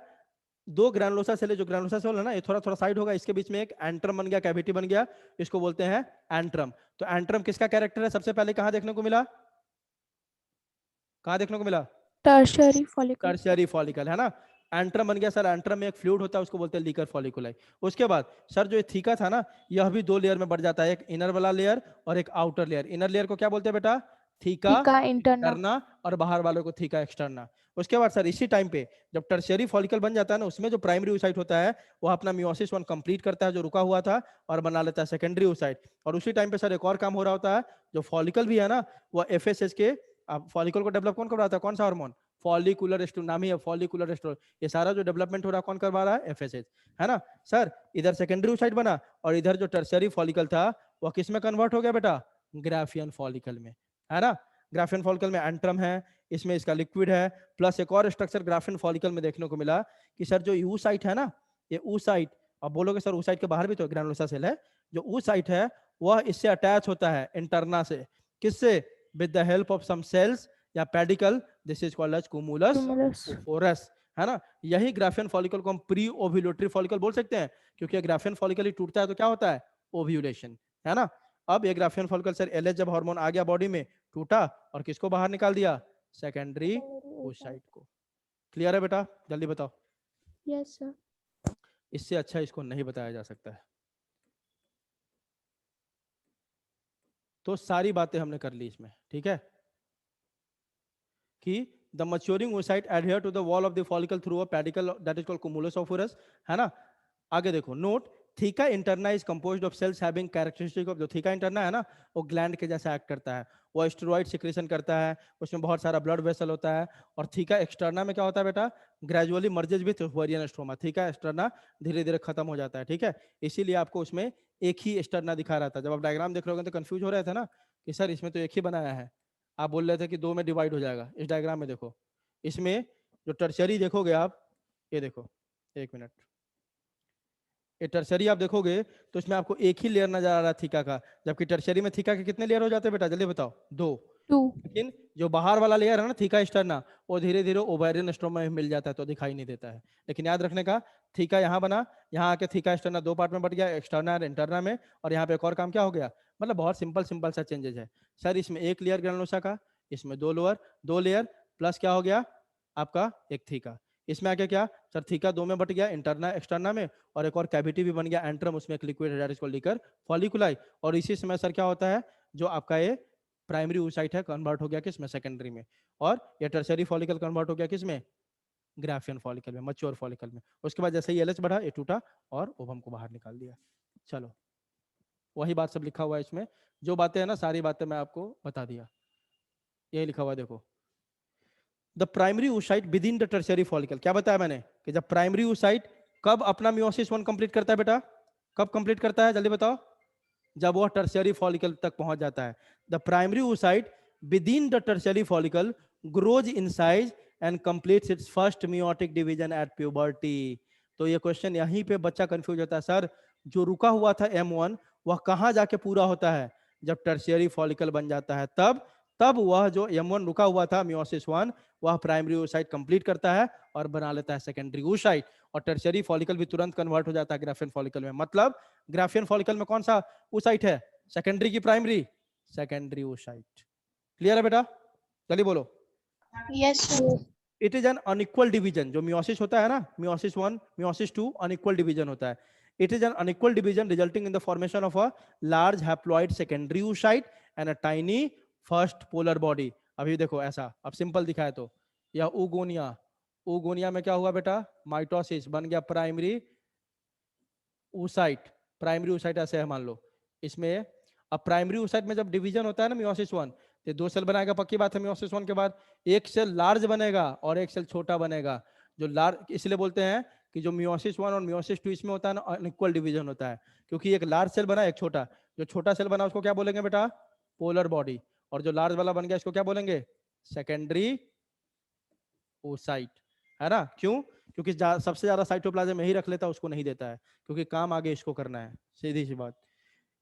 दो ग्रैनुलोसा सेल है, जो ग्रैनुलोसा सेल है ना, ये थोड़ा थोड़ा साइड होगा, इसके बीच में एक एंट्रम बन गया, कैविटी बन गया, इसको बोलते हैं एंट्रम। तो एंट्रम किसका कैरेक्टर है, सबसे पहले कहां देखने को मिला, कहां देखने को मिला, Tertiary follicle. टर्शियरी फॉलिकल, है ना। एंट्रम बन गया सर, एंट्रम में एक फ्लूइड होता है उसको बोलते हैं लीकर फॉलिकुलाई। उसके बाद सर जो ये थीका था ना, यह भी दो लेयर में बढ़ जाता है, एक इनर वाला लेयर और एक आउटर लेयर। इनर लेयर को क्या बोलते हैं बेटा, थीका Theca interna. इंटरना, और बाहर वालों को थीका एक्सटर्ना। उसके बाद सर इसी टाइम पे जब टर्शियरी फॉलिकल बन जाता है ना, उसमें जो प्राइमरी oocyte होता है वो अपना मियोसिस 1 कंप्लीट करता है जो रुका हुआ था, और बना लेता है सेकेंडरी oocyte। और उसी टाइम पे सर एक और काम हो रहा होता है, जो फॉलिकल भी है ना, वो एफएसएच के, फॉलिकल को डेवलप कौन करवा रहा था, कौन सा हार्मोन, फॉलिकुलर एस्ट्रो, नाम ही है फॉलिकुलर एस्ट्रो। ये सारा जो डेवलपमेंट हो रहा है कौन करवा रहा है, एफएसएच, है ना। सर इधर सेकेंडरी oocyte बना, और इधर जो टर्शियरी फॉलिकल था वो किस में कन्वर्ट हो गया बेटा, ग्राफियन फॉलिकल में, है ना। ग्राफियन फॉलिकल में एंट्रम है, इसमें इसका लिक्विड है, प्लस एक और स्ट्रक्चर ग्राफियन फॉलिकल में देखने को मिला कि सर जो oocyte है ना, ये oocyte, अब बोलोगे सर oocyte के बाहर भी तो ग्रैनुलोसा सेल है, जो oocyte है वह इससे अटैच होता है इंटरना से, किससे, with the help of some cells या pedicle, this is called as cumulus Cumulus. Oophorus, है ना। यही ग्राफियन फॉलिकल को हम प्री ओव्यूलेटरी फॉलिकल बोल सकते हैं, क्योंकि ग्राफियन फॉलिकल ही टूटता है तो क्या होता है, ओव्यूलेशन, है ना। अब ये ग्राफियन फॉलिकल सर एलएच जब हार्मोन आ गया बॉडी में, टूटा और किसको बाहर निकाल दिया, सेकेंडरी oocyte को। क्लियर है बेटा, जल्दी बताओ। Yes sir. इससे अच्छा इसको नहीं बताया जा सकता है। तो सारी बातें हमने कर ली इसमें, ठीक है, कि the maturing oocyte adhere to the wall of the follicle through a pedicle that is called cumulus ophorus, है ना। आगे देखो, note, theca interna is composed of sales having characteristic of, जो थीका इंटरना है ना, वो ग्लैंड के जैसा एक्ट करता है, वो स्टेरॉइड सिक्रेशन करता है, उसमें बहुत सारा ब्लड वेसल होता है। और थीका एक्सटर्ना में क्या होता है बेटा, gradually merges with ovarian stroma, theca externa धीरे धीरे खत्म हो जाता है, ठीक है। इसीलिए आपको उसमें एक ही एक्सटर्ना दिखा रहा था, जब आप डायग्राम देख रहे होगे तो कंफ्यूज हो रहे थे ना कि सर इसमें तो एक ही बनाया है, आप बोल रहे थे कि दो में डिवाइड हो जाएगा। इस डायग्राम में देखो, इसमें जो टर्शियरी देखोगे आप, ये देखो, एक मिनट, ये टर्शियरी आप देखोगे तो इसमें आपको एक ही लेयर नजर आ रहा है थीका का, जबकि टर्शियरी में थीका के कितने लेयर हो जाते हैं बेटा, जल्दी बताओ, 2। 2. लेकिन जो बाहर वाला लेयर है ना थीका एक्सटर्ना, वो धीरे धीरे ओवेरियन स्ट्रोमा में मिल जाता है तो दिखाई नहीं देता है। लेकिन याद रखने का, थीका यहाँ बना, यहाँ आके थीका एक्सटर्ना 2 पार्ट में बढ़ गया, एक्सटर्ना और इंटरना में, और यहाँ पे एक और काम क्या हो गया, मतलब बहुत सिंपल सिंपल सा चेंजेस है सर। इसमें एक लेयर ग्रैनुलोसा का, इसमें 2 लोअर, 2 लेयर, प्लस क्या हो गया आपका एक थीका। इसमें आगे क्या सर, थीका 2 में बट गया, इंटरना एक्सटर्ना में, और एक और कैविटी भी बन गया एंट्रम, उसमें एक लिक्विड है जिसको लीकर फॉलिकुलाई। और इसी समय सर क्या होता है, जो आपका ये प्राइमरी oocyte है कन्वर्ट हो गया किसमें, सेकेंडरी में, और ये टर्शियरी फॉलिकल कन्वर्ट हो गया किसमें, ग्राफियन फॉलिकल में, मैच्योर फॉलिकल में। उसके बाद जैसे ही एलएच बढ़ा, ये टूटा और ओवम को बाहर निकाल दिया। चलो वही बात सब लिखा हुआ है इसमें, जो बातें है ना सारी बातें मैं आपको बता दिया, यही लिखा हुआ है देखो। The primary oocyte with in the tertiary follicle, क्या बताया मैंने कि जब प्राइमरी oocyte कब अपना मियोसिस 1 कंप्लीट करता है बेटा, कब कंप्लीट करता है, जल्दी बताओ, जब वह टर्शियरी फॉलिकल तक पहुंच जाता है। The primary oocyte with in the tertiary follicle grows in size and completes it's first meiotic division at puberty. तो ये क्वेश्चन यहीं पे बच्चा कंफ्यूज होता है, सर जो रुका हुआ था M1 वह कहां जाके पूरा होता है, जब टर्शियरी फॉलिकल बन जाता है तब वह जो M1 रुका हुआ था मियोसिस 1, वह प्राइमरी oocyte कंप्लीट करता है और बना लेता है सेकेंडरी oocyte, और टर्शियरी फॉलिकल भी तुरंत कन्वर्ट हो जाता है ग्राफियन फॉलिकल में। मतलब ग्राफियन फॉलिकल में कौन सा oocyte है, सेकेंडरी की प्राइमरी, सेकेंडरी oocyte। क्लियर है बेटा, चलिए बोलो। Yes sir. It is an unequal division, जो मियोसिस होता है ना, मियोसिस 1 मियोसिस 2 अनइक्वल डिवीजन होता है। It is an unequal division resulting in the formation of a large haploid secondary oocyte and a tiny first polar body. अभी देखो ऐसा, अब सिंपल दिखाए तो, या उगोनिया, oogonia में क्या हुआ बेटा, माइटोसिस बन गया प्राइमरी oocyte, प्राइमरी oocyte ऐसे है मान लो इसमें। अब प्राइमरी oocyte में जब डिवीजन होता है ना मियोसिस 1, तो 2 सेल बनाएगा, पक्की बात है। मियोसिस 1 के बाद एक सेल लार्ज बनेगा और एक सेल छोटा बनेगा। जो लार्ज इसलिए बोलते हैं कि जो मियोसिस 1 और मियोसिस 2 इसमें होता है ना अनइक्वल डिवीजन होता है, क्योंकि एक लार्ज सेल बना एक छोटा, जो छोटा सेल बना उसको क्या बोलेंगे बेटा, पोलर बॉडी, और जो लार्ज वाला बन गया इसको क्या बोलेंगे, सेकेंडरी oocyte, है ना। क्यों? क्योंकि सबसे ज्यादा साइटोप्लाज्म यही रख लेता है, उसको नहीं देता है, क्योंकि काम आगे इसको करना है, सीधी सी बात।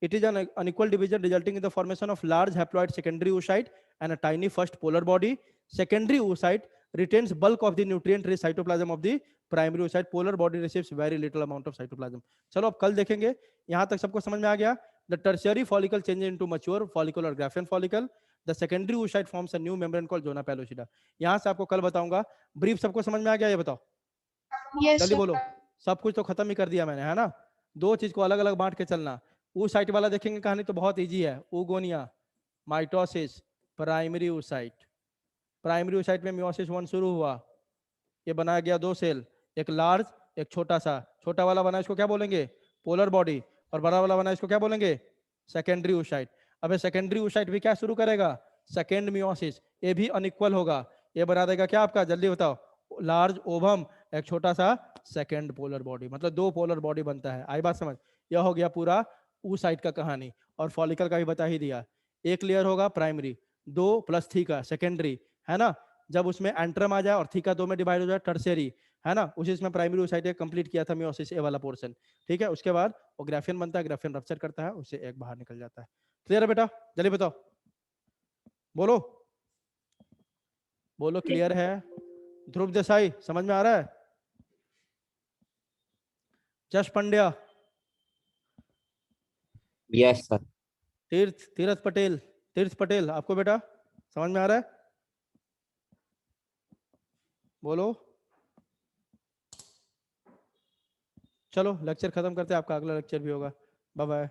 It is an unequal division resulting in the formation of large haploid secondary oocyte and a tiny first polar body. Secondary oocyte retains bulk of the nutrient-rich cytoplasm of the primary oocyte. Polar body receives very little amount of cytoplasm. चलो अब कल देखेंगे। यहाँ तक सबको समझ में आ गया? The tertiary follicle changes into mature follicle or Graafian follicle. The secondary oocyte forms a new membrane called zona pellucida. यहाँ से आपको कल बताऊंगा। ब्रीफ सबको समझ में आ गया? ये बताओ, Yes, जल्दी sir. बोलो। सब कुछ तो खत्म ही कर दिया मैंने, है ना। दो चीज को अलग अलग बांट के चलना। oocyte वाला देखेंगे कहानी तो बहुत इजी है। oogonia, mitosis, primary oocyte। Primary oocyte में मियोसिस 1 शुरू हुआ, ये बनाया गया 2 सेल, एक लार्ज एक छोटा सा। छोटा वाला बना इसको क्या बोलेंगे, पोलर बॉडी, और बड़ा वाला बना इसको क्या बोलेंगे, सेकेंडरी oocyte। अब सेकेंडरी oocyte भी क्या शुरू करेगा, सेकेंड मियोसिस, ये भी अनइक्वल होगा, ये बना देगा क्या आपका, जल्दी बताओ, लार्ज ओवम, एक छोटा सा सेकेंड पोलर बॉडी, मतलब 2 पोलर बॉडी बनता है। आई बात समझ? यह हो गया पूरा oocyte का कहानी। और फॉलिकल का भी बता ही दिया, एक लेयर होगा प्राइमरी, 2 + थीका सेकेंडरी, है ना। जब उसमें एंट्रम आ जाए और थीका 2 में डिवाइड हो जाए टर्शियरी, है ना। उसी इसमें प्राइमरी oocyte कंप्लीट किया था मियोसिस ए वाला पोर्शन, ठीक है। उसके बाद वो ग्राफियन बनता है, ग्राफियन रप्चर करता है, उससे एक बाहर निकल जाता है। क्लियर है बेटा? जल्दी बताओ, बोलो बोलो, क्लियर है? ध्रुव देसाई समझ में आ रहा है? जश पंड्या, Yes, sir. तीर्थ पटेल, तीर्थ पटेल, आपको बेटा समझ में आ रहा है? बोलो। चलो लेक्चर खत्म करते हैं, आपका अगला लेक्चर भी होगा। Bye bye.